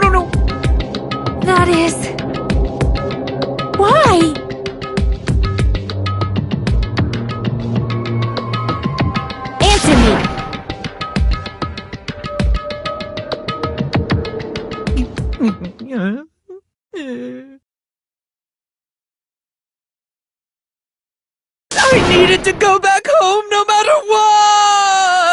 No. That is... Why? Answer me! I needed to go back home no matter what!